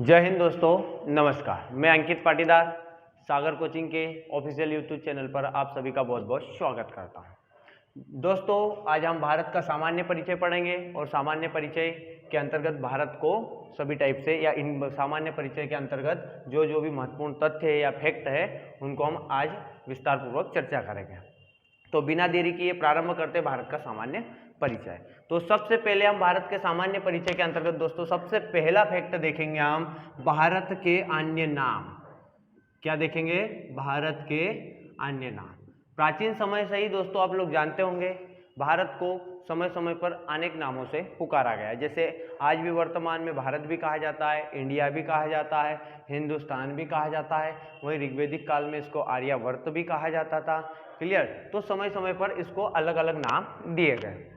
जय हिंद दोस्तों, नमस्कार। मैं अंकित पाटीदार सागर कोचिंग के ऑफिशियल यूट्यूब चैनल पर आप सभी का बहुत बहुत स्वागत करता हूं। दोस्तों, आज हम भारत का सामान्य परिचय पढ़ेंगे और सामान्य परिचय के अंतर्गत भारत को सभी टाइप से या इन सामान्य परिचय के अंतर्गत जो भी महत्वपूर्ण तथ्य है या फैक्ट है उनको हम आज विस्तार पूर्वक चर्चा करेंगे। तो बिना देरी किए प्रारंभ करते भारत का सामान्य परिचय। तो सबसे पहले हम भारत के सामान्य परिचय के अंतर्गत दोस्तों सबसे पहला फैक्ट देखेंगे हम भारत के अन्य नाम। क्या देखेंगे? भारत के अन्य नाम। प्राचीन समय से ही दोस्तों आप लोग जानते होंगे भारत को समय समय पर अनेक नामों से पुकारा गया है। जैसे आज भी वर्तमान में भारत भी कहा जाता है, इंडिया भी कहा जाता है, हिंदुस्तान भी कहा जाता है। वहीं ऋग्वैदिक काल में इसको आर्यावर्त भी कहा जाता था। क्लियर? तो समय समय पर इसको अलग अलग नाम दिए गए।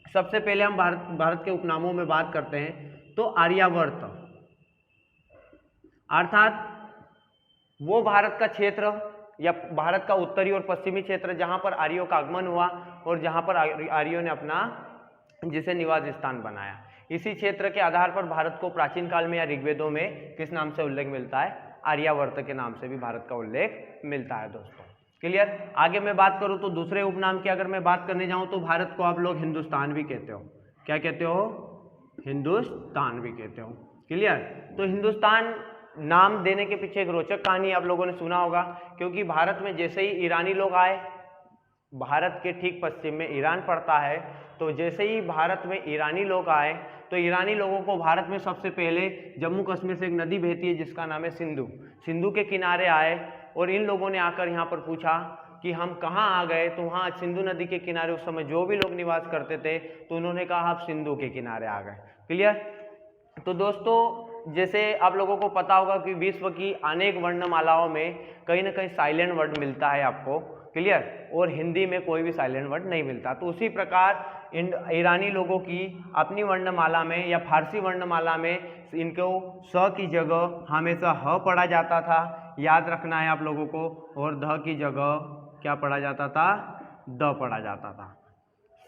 सबसे पहले हम भारत के उपनामों में बात करते हैं तो आर्यावर्त अर्थात वो भारत का क्षेत्र या भारत का उत्तरी और पश्चिमी क्षेत्र जहां पर आर्यों का आगमन हुआ और जहां पर आर्यों ने अपना जिसे निवास स्थान बनाया। इसी क्षेत्र के आधार पर भारत को प्राचीन काल में या ऋग्वेदों में किस नाम से उल्लेख मिलता है? आर्यावर्त के नाम से भी भारत का उल्लेख मिलता है दोस्तों। क्लियर? आगे मैं बात करूं तो दूसरे उपनाम की अगर मैं बात करने जाऊं तो भारत को आप लोग हिंदुस्तान भी कहते हो। क्या कहते हो? हिंदुस्तान भी कहते हो। क्लियर? तो हिंदुस्तान नाम देने के पीछे एक रोचक कहानी आप लोगों ने सुना होगा, क्योंकि भारत में जैसे ही ईरानी लोग आए, भारत के ठीक पश्चिम में ईरान पड़ता है, तो जैसे ही भारत में ईरानी लोग आए तो ईरानी लोगों को भारत में सबसे पहले जम्मू कश्मीर से एक नदी बहती है जिसका नाम है सिंधु। सिंधु के किनारे आए और इन लोगों ने आकर यहाँ पर पूछा कि हम कहाँ आ गए, तो वहाँ सिंधु नदी के किनारे उस समय जो भी लोग निवास करते थे तो उन्होंने कहा आप सिंधु के किनारे आ गए। क्लियर? तो दोस्तों, जैसे आप लोगों को पता होगा कि विश्व की अनेक वर्णमालाओं में कहीं ना कहीं साइलेंट वर्ड मिलता है आपको। क्लियर? और हिंदी में कोई भी साइलेंट वर्ड नहीं मिलता। तो उसी प्रकार ईरानी लोगों की अपनी वर्णमाला में या फारसी वर्णमाला में इनको स की जगह हमेशा ह पढ़ा जाता था, याद रखना है आप लोगों को, और ध की जगह क्या पढ़ा जाता था? द पढ़ा जाता था।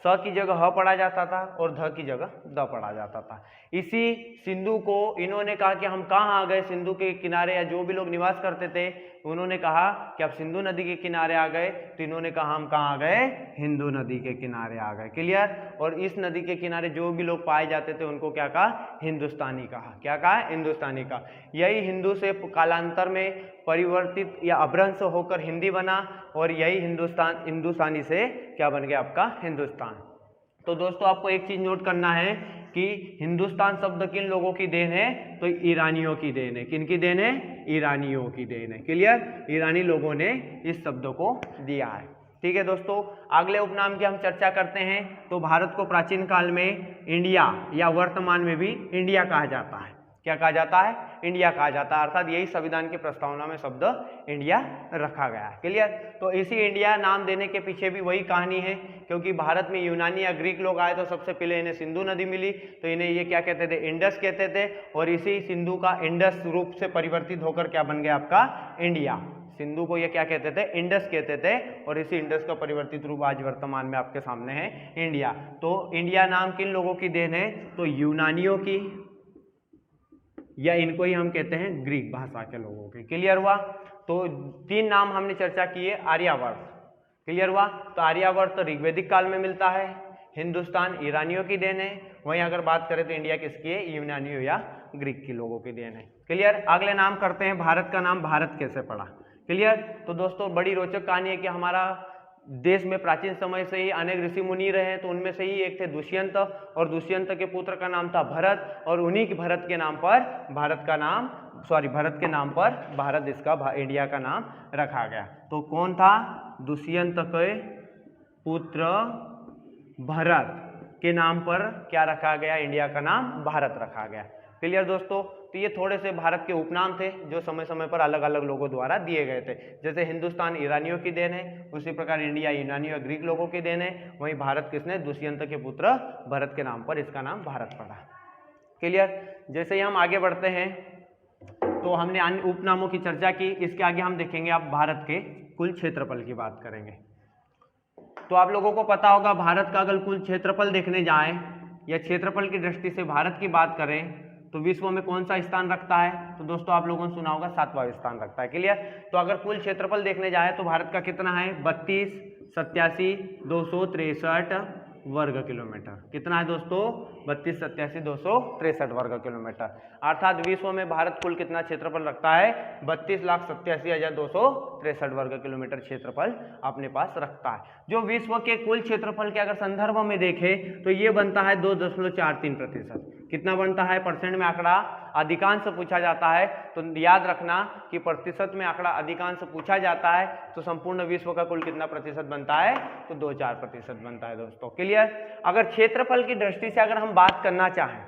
स की जगह ह पढ़ा जाता था और ध की जगह द पढ़ा जाता था। इसी सिंधु को इन्होंने कहा कि हम कहाँ आ गए सिंधु के किनारे, या जो भी लोग निवास करते थे उन्होंने कहा कि आप सिंधु नदी के किनारे आ गए, तो इन्होंने कहा हम कहाँ आ गए? हिंदू नदी के किनारे आ गए। क्लियर? और इस नदी के किनारे जो भी लोग पाए जाते थे उनको क्या कहा? हिंदुस्तानी कहा। क्या कहा? हिंदुस्तानी कहा। यही हिंदू से कालांतर में परिवर्तित या अपभ्रंश होकर हिंदी बना और यही हिंदुस्तानी से क्या बन गया? आपका हिंदुस्तान। तो दोस्तों, आपको एक चीज नोट करना है कि हिंदुस्तान शब्द किन लोगों की देन है? तो ईरानियों की देन है। किन की देन है? ईरानियों की देन है। क्लियर? ईरानी लोगों ने इस शब्द को दिया है। ठीक है दोस्तों, अगले उपनाम की हम चर्चा करते हैं। तो भारत को प्राचीन काल में इंडिया या वर्तमान में भी इंडिया कहा जाता है। क्या कहा जाता है? इंडिया कहा जाता है। अर्थात यही संविधान की प्रस्तावना में शब्द इंडिया रखा गया है। क्लियर? तो इसी इंडिया नाम देने के पीछे भी वही कहानी है, क्योंकि भारत में यूनानी या ग्रीक लोग आए तो सबसे पहले इन्हें सिंधु नदी मिली, तो इन्हें ये क्या कहते थे? इंडस कहते थे। और इसी सिंधु का इंडस रूप से परिवर्तित होकर क्या बन गया? आपका इंडिया। सिंधु को ये क्या कहते थे? इंडस कहते थे। और इसी इंडस का परिवर्तित रूप आज वर्तमान में आपके सामने है इंडिया। तो इंडिया नाम किन लोगों की देन है? तो यूनानियों की, या इनको ही हम कहते हैं ग्रीक भाषा के लोगों के। क्लियर हुआ? तो तीन नाम हमने चर्चा किए। आर्यावर्त। क्लियर हुआ? तो आर्यावर्त ऋग्वैदिक काल में मिलता है, हिंदुस्तान ईरानियों की देन है, वहीं अगर बात करें तो इंडिया किसकी है? यूनानियों या ग्रीक के लोगों की देन है। क्लियर? अगले नाम करते हैं, भारत का नाम भारत कैसे पड़ा? क्लियर? तो दोस्तों, बड़ी रोचक कहानी है कि हमारा देश में प्राचीन समय से ही अनेक ऋषि मुनि रहे हैं। तो उनमें से ही एक थे दुष्यंत, और दुष्यंत के पुत्र का नाम था भरत, और उन्हीं के भरत के नाम पर भरत के नाम पर भारत इसका इंडिया का नाम रखा गया। तो कौन था? दुष्यंत के पुत्र भरत के नाम पर क्या रखा गया? इंडिया का नाम भारत रखा गया। क्लियर दोस्तों? तो ये थोड़े से भारत के उपनाम थे जो समय समय पर अलग अलग लोगों द्वारा दिए गए थे। जैसे हिंदुस्तान ईरानियों की देन है, उसी प्रकार इंडिया यूनानी और ग्रीक लोगों की देन है। वहीं भारत किसने? दुष्यंत के पुत्र भरत के नाम पर इसका नाम भारत पड़ा। क्लियर? जैसे ही हम आगे बढ़ते हैं तो हमने अन्य उपनामों की चर्चा की। इसके आगे हम देखेंगे आप भारत के कुल क्षेत्रफल की बात करेंगे। तो आप लोगों को पता होगा भारत का अगर कुल क्षेत्रफल देखने जाए या क्षेत्रफल की दृष्टि से भारत की बात करें तो विश्व में कौन सा स्थान रखता है? तो दोस्तों आप लोगों ने सुना होगा 7वां स्थान रखता है। क्लियर? तो अगर कुल क्षेत्रफल देखने जाए तो भारत का कितना है? 32,87,263 वर्ग किलोमीटर। कितना है दोस्तों? 32,87,263 वर्ग किलोमीटर। अर्थात विश्व में भारत कुल कितना क्षेत्रफल रखता है? 32,87,263 वर्ग किलोमीटर क्षेत्रफल अपने पास रखता है। जो विश्व के कुल क्षेत्रफल के अगर संदर्भ में देखें तो ये बनता है 2.43%। कितना बनता है? परसेंट में आंकड़ा अधिकांश पूछा जाता है तो याद रखना कि प्रतिशत में आंकड़ा अधिकांश पूछा जाता है तो संपूर्ण विश्व का कुल कितना प्रतिशत बनता है? तो 2-4% बनता है दोस्तों। क्लियर? अगर क्षेत्रफल की दृष्टि से अगर हम बात करना चाहें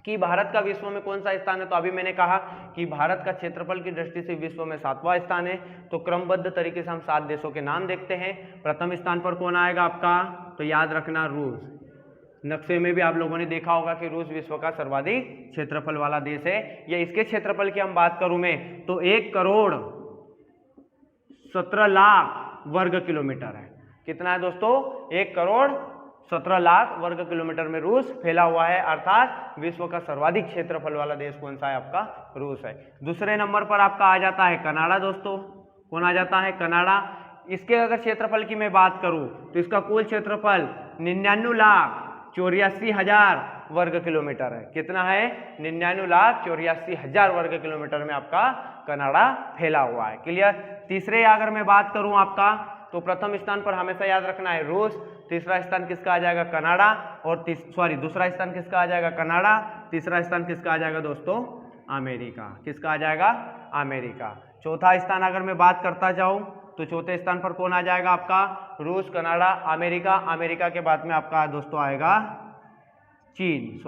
कि भारत का विश्व में कौन सा स्थान है, तो अभी मैंने कहा कि भारत का क्षेत्रफल की दृष्टि से विश्व में 7वां स्थान है। तो क्रमबद्ध तरीके से हम 7 देशों के नाम देखते हैं। प्रथम स्थान पर कौन आएगा आपका? तो याद रखना रूस। नक्शे में भी आप लोगों ने देखा होगा कि रूस विश्व का सर्वाधिक क्षेत्रफल वाला देश है। या इसके क्षेत्रफल की हम बात करूं मैं तो 1,17,00,000 वर्ग किलोमीटर है। कितना है दोस्तों? 1,17,00,000 वर्ग किलोमीटर में रूस फैला हुआ है। अर्थात विश्व का सर्वाधिक क्षेत्रफल वाला देश कौन सा है? आपका रूस है। दूसरे नंबर पर आपका आ जाता है कनाडा दोस्तों। कौन आ जाता है? कनाडा। इसके अगर क्षेत्रफल की मैं बात करूं तो इसका कुल क्षेत्रफल 99,84,000 वर्ग किलोमीटर है। कितना है? 99,84,000 वर्ग किलोमीटर में आपका कनाडा फैला हुआ है। क्लियर? तीसरे अगर मैं बात करूं आपका तो प्रथम स्थान पर हमेशा याद रखना है रूस। तीसरा स्थान किसका आ जाएगा? कनाडा। और दूसरा स्थान किसका आ जाएगा? कनाडा। तीसरा स्थान किसका आ जाएगा दोस्तों? अमेरिका। किसका आ जाएगा? अमेरिका। चौथा स्थान अगर मैं बात करता जाऊं तो चौथे स्थान पर कौन आ जाएगा आपका? रूस, कनाडा, अमेरिका। अमेरिका के बाद में आपका दोस्तों आएगा चीन।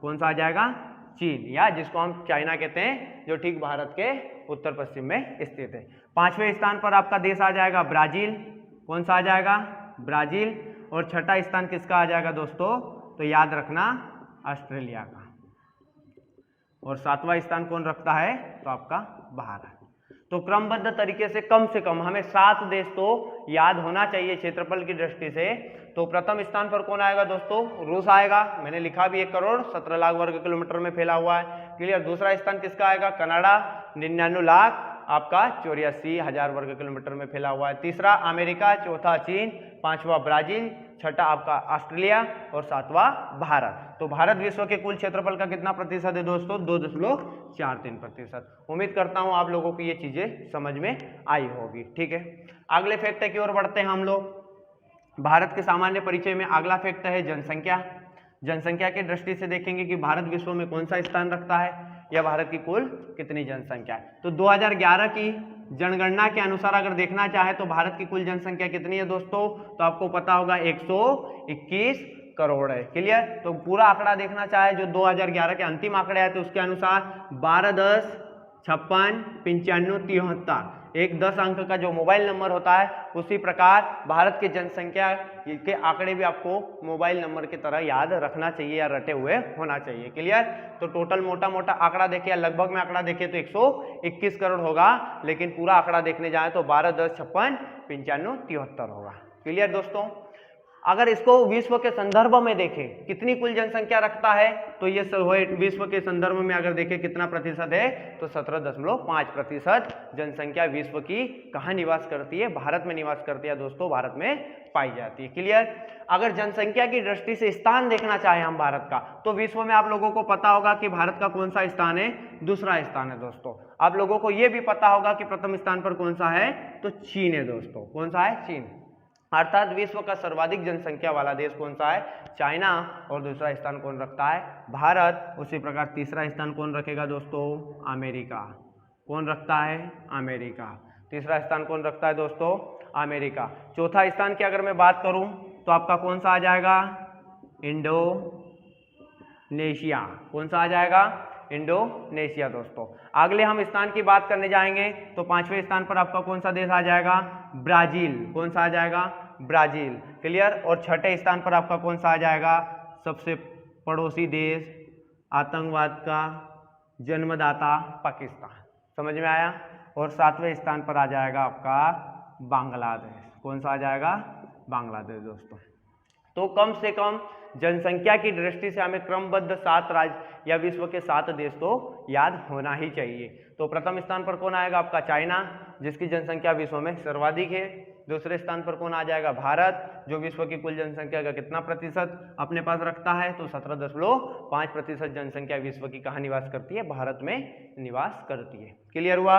कौन सा आ जाएगा? चीन, या जिसको हम चाइना कहते हैं, जो ठीक भारत के उत्तर पश्चिम में स्थित है। पांचवें स्थान पर आपका देश आ जाएगा ब्राजील। कौन सा आ जाएगा? ब्राजील। और छठा स्थान किसका आ जाएगा दोस्तों? तो याद रखना ऑस्ट्रेलिया का। और 7वां स्थान कौन रखता है? तो आपका भारत। तो क्रमबद्ध तरीके से कम हमें 7 देश तो याद होना चाहिए क्षेत्रफल की दृष्टि से। तो प्रथम स्थान पर कौन आएगा दोस्तों? रूस आएगा। मैंने लिखा भी 1,17,00,000 वर्ग किलोमीटर में फैला हुआ है। क्लियर? दूसरा स्थान किसका आएगा? कनाडा, 99,84,000 वर्ग किलोमीटर में फैला हुआ है। तीसरा अमेरिका, चौथा चीन, पांचवा ब्राजील, छठा आपका ऑस्ट्रेलिया और 7वां भारत। तो भारत विश्व के कुल क्षेत्रफल का कितना प्रतिशत है दोस्तों? 2.43%। उम्मीद करता हूं आप लोगों को ये चीजें समझ में आई होगी। ठीक है, अगले फैक्ट की ओर बढ़ते हैं हम लोग। भारत के सामान्य परिचय में अगला फैक्ट है जनसंख्या। जनसंख्या की दृष्टि से देखेंगे कि भारत विश्व में कौन सा स्थान रखता है या भारत की कुल कितनी जनसंख्या है। तो 2011 की जनगणना के अनुसार अगर देखना चाहे तो भारत की कुल जनसंख्या कितनी है दोस्तों? तो आपको पता होगा 121 करोड़ है। क्लियर? तो पूरा आंकड़ा देखना चाहे जो 2011 के अंतिम आंकड़े आए तो उसके अनुसार 12, 10, 56, 95, 73 एक 10 अंक का जो मोबाइल नंबर होता है, उसी प्रकार भारत की जनसंख्या के आंकड़े भी आपको मोबाइल नंबर की तरह याद रखना चाहिए या रटे हुए होना चाहिए। क्लियर? तो टोटल मोटा मोटा आंकड़ा देखे या लगभग में आंकड़ा देखे तो 121 करोड़ होगा, लेकिन पूरा आंकड़ा देखने जाए तो 12, 10, 56, 95, 73 होगा। क्लियर दोस्तों? अगर इसको विश्व के संदर्भ में देखें कितनी कुल जनसंख्या रखता है तो ये विश्व के संदर्भ में अगर देखें कितना प्रतिशत है तो 17.5% जनसंख्या विश्व की कहाँ निवास करती है? भारत में निवास करती है दोस्तों, भारत में पाई जाती है। क्लियर? अगर जनसंख्या की दृष्टि से स्थान देखना चाहे हम भारत का तो विश्व में आप लोगों को पता होगा कि भारत का कौन सा स्थान है? दूसरा स्थान है दोस्तों। आप लोगों को यह भी पता होगा कि प्रथम स्थान पर कौन सा है? तो चीन है दोस्तों। कौन सा है? चीन। अर्थात विश्व का सर्वाधिक जनसंख्या वाला देश कौन सा है? चाइना। और दूसरा स्थान कौन रखता है? भारत। उसी प्रकार तीसरा स्थान कौन रखेगा दोस्तों? अमेरिका। कौन रखता है? अमेरिका। तीसरा स्थान कौन रखता है दोस्तों? अमेरिका। चौथा स्थान की अगर मैं बात करूं तो आपका कौन सा आ जाएगा? इंडोनेशिया। कौन सा आ जाएगा? इंडोनेशिया दोस्तों। अगले हम स्थान की बात करने जाएंगे तो 5वें स्थान पर आपका कौन सा देश आ जाएगा? ब्राजील। कौन सा आ जाएगा? ब्राजील। क्लियर? और छठे स्थान पर आपका कौन सा आ जाएगा? सबसे पड़ोसी देश, आतंकवाद का जन्मदाता, पाकिस्तान। समझ में आया? और 7वें स्थान पर आ जाएगा आपका बांग्लादेश। कौन सा आ जाएगा? बांग्लादेश दोस्तों। तो कम से कम जनसंख्या की दृष्टि से हमें क्रमबद्ध 7 राज्य या विश्व के 7 देश तो याद होना ही चाहिए। तो प्रथम स्थान पर कौन आएगा आपका चाइना, जिसकी जनसंख्या विश्व में सर्वाधिक है। दूसरे स्थान पर कौन आ जाएगा भारत, जो विश्व की कुल जनसंख्या का कितना प्रतिशत अपने पास रखता है, तो 17.5% जनसंख्या विश्व की कहाँ निवास करती है, भारत में निवास करती है। क्लियर हुआ।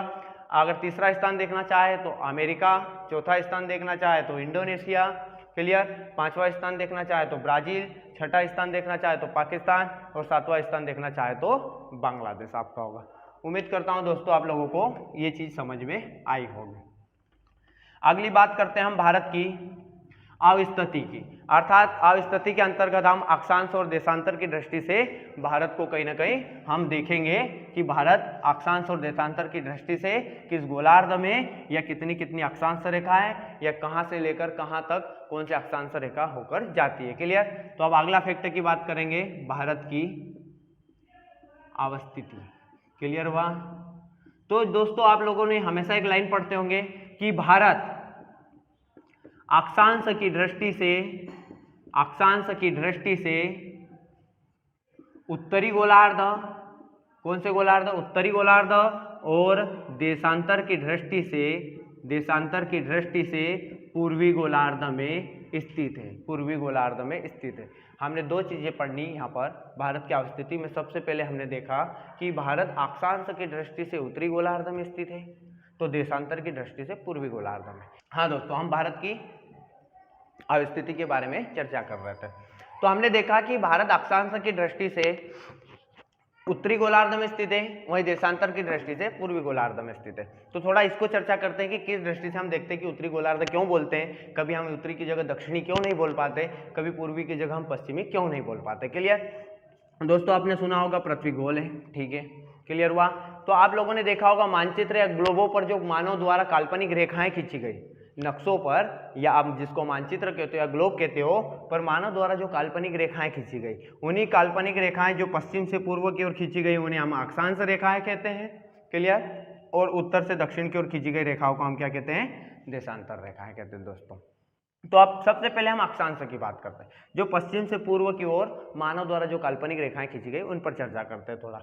अगर तीसरा स्थान देखना चाहे तो अमेरिका, चौथा स्थान देखना चाहे तो इंडोनेशिया, क्लियर, पांचवा स्थान देखना चाहे तो ब्राजील, छठा स्थान देखना चाहे तो पाकिस्तान और सातवां स्थान देखना चाहे तो बांग्लादेश आपका होगा। उम्मीद करता हूं दोस्तों आप लोगों को ये चीज समझ में आई होगी। अगली बात करते हैं हम भारत की अवस्थिति की, अर्थात अवस्थिति के अंतर्गत हम अक्षांश और देशांतर की दृष्टि से भारत को कहीं ना कहीं हम देखेंगे कि भारत अक्षांश और देशांतर की दृष्टि से किस गोलार्ध में या कितनी कितनी अक्षांश रेखा है या कहां से लेकर कहां तक कौन से अक्षांश रेखा होकर जाती है। क्लियर। तो अब अगला फैक्टर की बात करेंगे, भारत की अवस्थिति। क्लियर हुआ। तो दोस्तों आप लोगों ने हमेशा एक लाइन पढ़ते होंगे कि भारत अक्षांश की दृष्टि से उत्तरी गोलार्ध, कौन से गोलार्ध, उत्तरी गोलार्ध, और देशांतर की दृष्टि से पूर्वी गोलार्ध में स्थित है, पूर्वी गोलार्ध में स्थित है। हमने दो चीजें पढ़नी यहाँ पर भारत की अवस्थिति में। सबसे पहले हमने देखा कि भारत अक्षांश की दृष्टि से उत्तरी गोलार्ध में स्थित है, तो देशांतर की दृष्टि से पूर्वी गोलार्ध में। हाँ दोस्तों, हम भारत की अवस्थिति के बारे में चर्चा कर रहे थे। तो हमने देखा कि भारत अक्षांश की दृष्टि से उत्तरी गोलार्ध में स्थित है, वहीं देशांतर की दृष्टि से पूर्वी गोलार्ध में स्थित है। तो थोड़ा इसको चर्चा करते हैं कि किस दृष्टि से हम देखते हैं कि उत्तरी गोलार्ध क्यों बोलते हैं, कभी हम उत्तरी की जगह दक्षिणी क्यों नहीं बोल पाते, कभी पूर्वी की जगह हम पश्चिमी क्यों नहीं बोल पाते। क्लियर। दोस्तों आपने सुना होगा पृथ्वी गोल है, ठीक है, क्लियर हुआ। तो आप लोगों ने देखा होगा मानचित्र या ग्लोबों पर जो मानव द्वारा काल्पनिक रेखाएं खींची गई, नक्शों पर, या आप जिसको मानचित्र कहते हो या ग्लोब कहते हो, पर मानव द्वारा जो काल्पनिक रेखाएं खींची गई, उन्हीं काल्पनिक रेखाएं जो पश्चिम से पूर्व की ओर खींची गई उन्हें हम अक्षांश रेखाएं कहते हैं। क्लियर। और उत्तर से दक्षिण की ओर खींची गई रेखाओं को हम क्या कहते हैं, देशांतर रेखाएं कहते हैं दोस्तों। तो अब सबसे पहले हम अक्षांश की बात करते हैं, जो पश्चिम से पूर्व की ओर मानव द्वारा जो काल्पनिक रेखाएं खींची गई उन पर चर्चा करते हैं थोड़ा।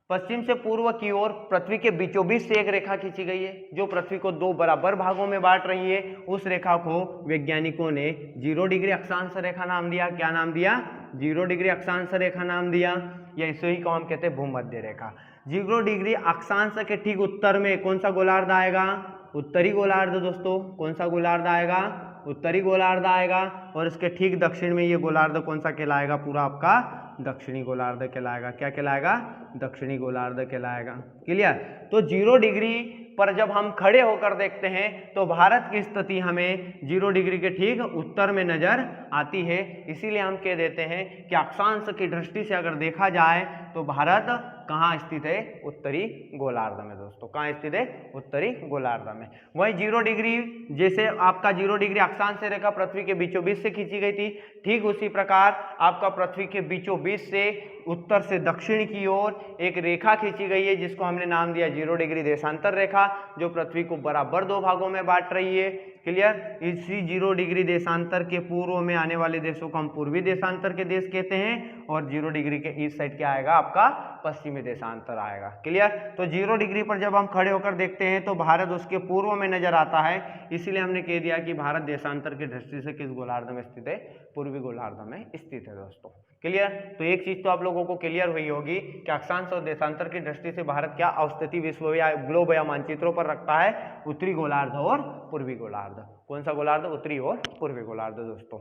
पश्चिम से पूर्व की ओर पृथ्वी के बीचों बीच से एक रेखा खींची गई है, जो पृथ्वी को दो बराबर भागों में बांट रही है। उस रेखा को वैज्ञानिकों ने 0 डिग्री अक्षांश रेखा नाम दिया। क्या नाम दिया, 0 डिग्री अक्षांश रेखा नाम दिया, या इसे ही को हम कहते हैं भूमध्य रेखा। 0 डिग्री अक्षांश के ठीक उत्तर में कौन सा गोलार्ध आएगा, उत्तरी गोलार्ध। दोस्तों कौन सा गोलार्ध आएगा, उत्तरी गोलार्ध आएगा। और इसके ठीक दक्षिण में ये गोलार्ध कौन सा कहलाएगा, पूरा आपका दक्षिणी गोलार्ध कहलाएगा। क्या कहलाएगा, दक्षिणी गोलार्ध कहलाएगा। क्लियर। तो 0 डिग्री पर जब हम खड़े होकर देखते हैं तो भारत की स्थिति हमें 0 डिग्री के ठीक उत्तर में नजर आती है। इसीलिए हम कह देते हैं कि अक्षांश की दृष्टि से अगर देखा जाए तो भारत कहाँ स्थित है, उत्तरी गोलार्ध में। दोस्तों कहाँ स्थित है, उत्तरी गोलार्ध में। वही 0 डिग्री, जैसे आपका 0 डिग्री अक्षांश रेखा पृथ्वी के बीचों बीच से खींची गई थी, ठीक उसी प्रकार आपका पृथ्वी के बीचों बीच से उत्तर से दक्षिण की ओर एक रेखा खींची गई है, जिसको हमने नाम दिया 0 डिग्री देशांतर रेखा, जो पृथ्वी को बराबर 2 भागों में बांट रही है। क्लियर। इसी 0 डिग्री देशांतर के पूर्व में आने वाले देशों को हम पूर्वी देशांतर के देश कहते हैं, और 0 डिग्री के ईस्ट साइड क्या आएगा, आपका पश्चिमी देशांतर आएगा। क्लियर। तो 0 डिग्री पर जब हम खड़े होकर देखते हैं तो भारत उसके पूर्व में नजर आता है। इसीलिए हमने कह दिया कि भारत देशांतर की दृष्टि से किस गोलार्ध में स्थित है, पूर्वी गोलार्ध में स्थित है। दोस्तों क्लियर। तो एक चीज तो आप लोगों को क्लियर हुई होगी कि अक्षांश और देशांतर की दृष्टि से भारत क्या अवस्थिति विश्व या ग्लोब या मानचित्रों पर रखता है, उत्तरी गोलार्ध और पूर्वी गोलार्ध। कौन सा गोलार्ध, उत्तरी और पूर्वी गोलार्ध। दोस्तों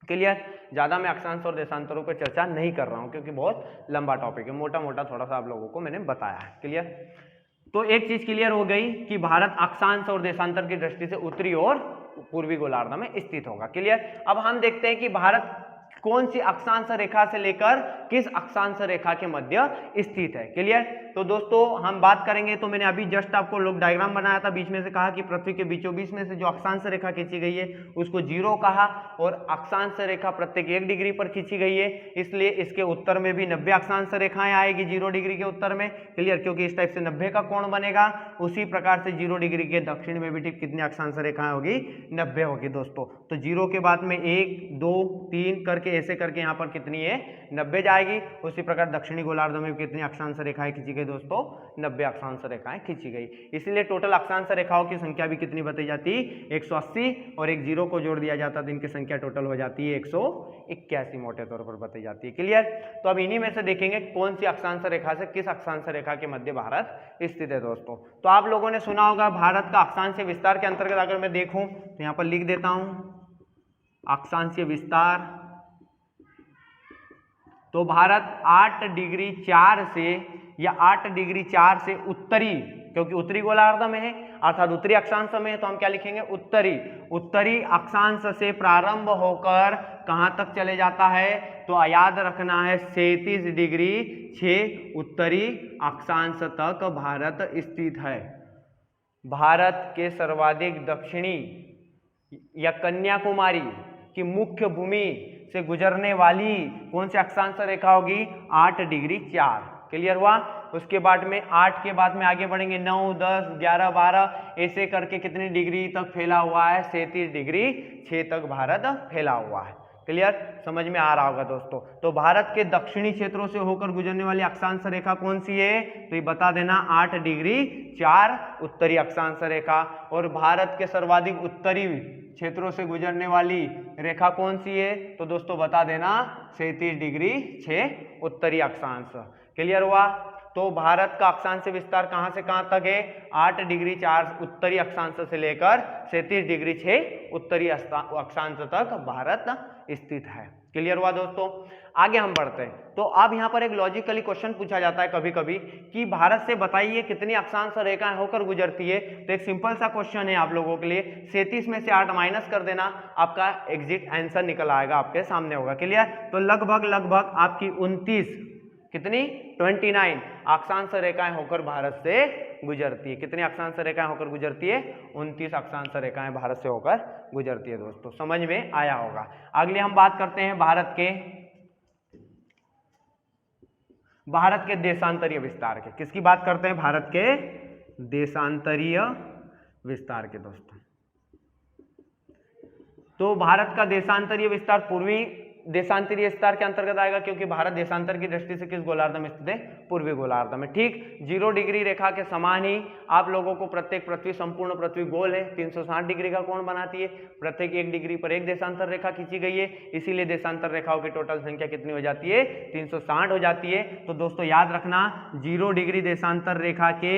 क्लियर। ज्यादा मैं अक्षांश और देशांतरों पर चर्चा नहीं कर रहा हूं क्योंकि बहुत लंबा टॉपिक है, मोटा मोटा थोड़ा सा आप लोगों को मैंने बताया है। क्लियर। तो एक चीज क्लियर हो गई कि भारत अक्षांश और देशांतर की दृष्टि से उत्तरी और पूर्वी गोलार्ध में स्थित होगा। क्लियर। अब हम देखते हैं कि भारत कौन सी अक्षांश रेखा से लेकर किस अक्षांश रेखा के मध्य स्थित है। क्लियर। तो दोस्तों हम बात करेंगे, तो मैंने अभी जस्ट आपको लोग डायग्राम बनाया था, बीच में से कहा कि पृथ्वी के बीचों बीच में से जो अक्षांश रेखा खींची गई है उसको 0 कहा, और अक्षांश रेखा प्रत्येक 1 डिग्री पर खींची गई है, इसलिए इसके उत्तर में भी 90 अक्षांश रेखाएं आएगी 0 डिग्री के उत्तर में। क्लियर। क्योंकि इस टाइप से 90 का कोण बनेगा, उसी प्रकार से 0 डिग्री के दक्षिण में भी ठीक कितनी अक्षांश रेखाएं होगी, 90 होगी दोस्तों। तो 0 के बाद में 1 2 3 करके ऐसे करके यहाँ पर कितनी है, 90 जाएगी। उसी प्रकार दक्षिणी गोलार्ध में कितनी अक्षांश रेखाएं खींची गई दोस्तों, 90 अक्षांश रेखाएं खींची गई। इसलिए टोटल अक्षांश रेखाओं की संख्या भी कितनी बताई जाती, 180, और एक 0 को जोड़ दिया जाता तो इनकी संख्या टोटल हो जाती है 181 मोटे तौर पर बताई जाती है। क्लियर। तो अब इन्हीं में से देखेंगे कौन सी अक्षांश रेखा से किस अक्षांश रेखा के मध्य भारत स्थित है दोस्तों। तो आप लोगों ने सुना होगा भारत का अक्षांशीय विस्तार के अंतर्गत अगर मैं देखूं तो यहाँ पर लिख देता हूं अक्षांशीय विस्तार। तो भारत 8 डिग्री 4 से या 8 डिग्री 4 से उत्तरी, क्योंकि उत्तरी गोलार्ध में है अर्थात उत्तरी अक्षांश में है, तो हम क्या लिखेंगे, उत्तरी अक्षांश से प्रारंभ होकर कहां तक चले जाता है, तो याद रखना है 37 डिग्री 6 उत्तरी अक्षांश तक भारत स्थित है। भारत के सर्वाधिक दक्षिणी या कन्याकुमारी की मुख्य भूमि से गुजरने वाली कौन सी अक्षांश रेखा होगी, 8 डिग्री 4। क्लियर हुआ। उसके बाद में 8 के बाद में आगे बढ़ेंगे 9 10 11 12 ऐसे करके कितनी डिग्री तक फैला हुआ है, 37 डिग्री 6 तक भारत फैला हुआ है। क्लियर। समझ में आ रहा होगा दोस्तों। तो भारत के दक्षिणी क्षेत्रों से होकर गुजरने वाली अक्षांश रेखा कौन सी है, तो ये बता देना 8 डिग्री 4 उत्तरी अक्षांश रेखा। और भारत के सर्वाधिक उत्तरी क्षेत्रों से गुजरने वाली रेखा कौन सी है, तो दोस्तों बता देना 37 डिग्री 6 उत्तरी अक्षांश। क्लियर हुआ। तो भारत का अक्षांश विस्तार कहां से कहां तक है, 8 डिग्री 4 उत्तरी अक्षांश से लेकर 37 डिग्री 6 उत्तरी अक्षांश तक भारत स्थित है। क्लियर हुआ दोस्तों। आगे हम बढ़ते हैं। तो अब यहाँ पर एक लॉजिकली क्वेश्चन पूछा जाता है कभी कभी कि भारत से बताइए कितनी अक्षांश रेखाएं होकर गुजरती है। तो एक सिंपल सा क्वेश्चन है आप लोगों के लिए, 37 में से 8 माइनस कर देना, आपका एग्जिट आंसर निकल आएगा, आपके सामने होगा। क्लियर। तो लगभग आपकी 29 कितनी 29 अक्षांश रेखाएं होकर भारत से गुजरती है। कितनी अक्षांश रेखाएं होकर गुजरती है, 29 अक्षांश रेखाएं भारत से होकर गुजरती है दोस्तों। समझ में आया होगा। अगले हम बात करते हैं भारत के देशांतरीय विस्तार के। किसकी बात करते हैं, भारत के देशांतरीय विस्तार के दोस्तों। तो भारत का देशांतरीय विस्तार पूर्वी देशांतरीय विस्तार के अंतर्गत आएगा, क्योंकि भारत देशांतर की दृष्टि से किस गोलार्ध में स्थित है, पूर्वी गोलार्ध में। ठीक 0 डिग्री रेखा के समान ही आप लोगों को प्रत्येक पृथ्वी संपूर्ण पृथ्वी गोल है, 360 डिग्री का कोण बनाती है, प्रत्येक 1 डिग्री पर एक देशांतर रेखा खींची गई है, इसीलिए देशांतर रेखाओं की टोटल संख्या कितनी हो जाती है, 360 हो जाती है। तो दोस्तों याद रखना 0 डिग्री देशांतर रेखा के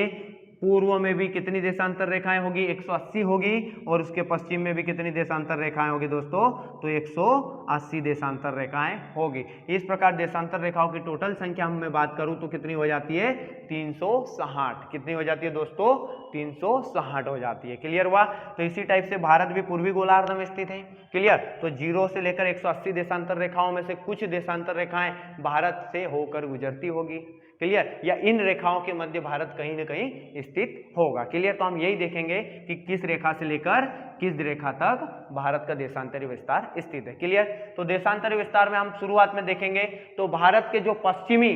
पूर्व में भी कितनी देशांतर रेखाएं होगी, 180 होगी, और उसके पश्चिम में भी कितनी देशांतर रेखाएं होगी दोस्तों, तो 180 देशांतर रेखाएं होगी। इस प्रकार देशांतर रेखाओं की टोटल संख्या मैं बात करूं तो कितनी हो जाती है, 360। कितनी हो जाती है दोस्तों, 360 हो जाती है। क्लियर हुआ। तो इसी टाइप से भारत भी पूर्वी गोलार्ध में स्थित है। क्लियर। तो 0 से लेकर 180 देशांतर रेखाओं में से कुछ देशांतर रेखाएं भारत से होकर गुजरती होगी। क्लियर। या इन रेखाओं के मध्य भारत कहीं न कहीं स्थित होगा। क्लियर। तो हम यही देखेंगे कि किस रेखा से लेकर किस रेखा तक भारत का देशांतरीय विस्तार स्थित है। क्लियर। तो देशांतरीय विस्तार में हम शुरुआत में देखेंगे तो भारत के जो पश्चिमी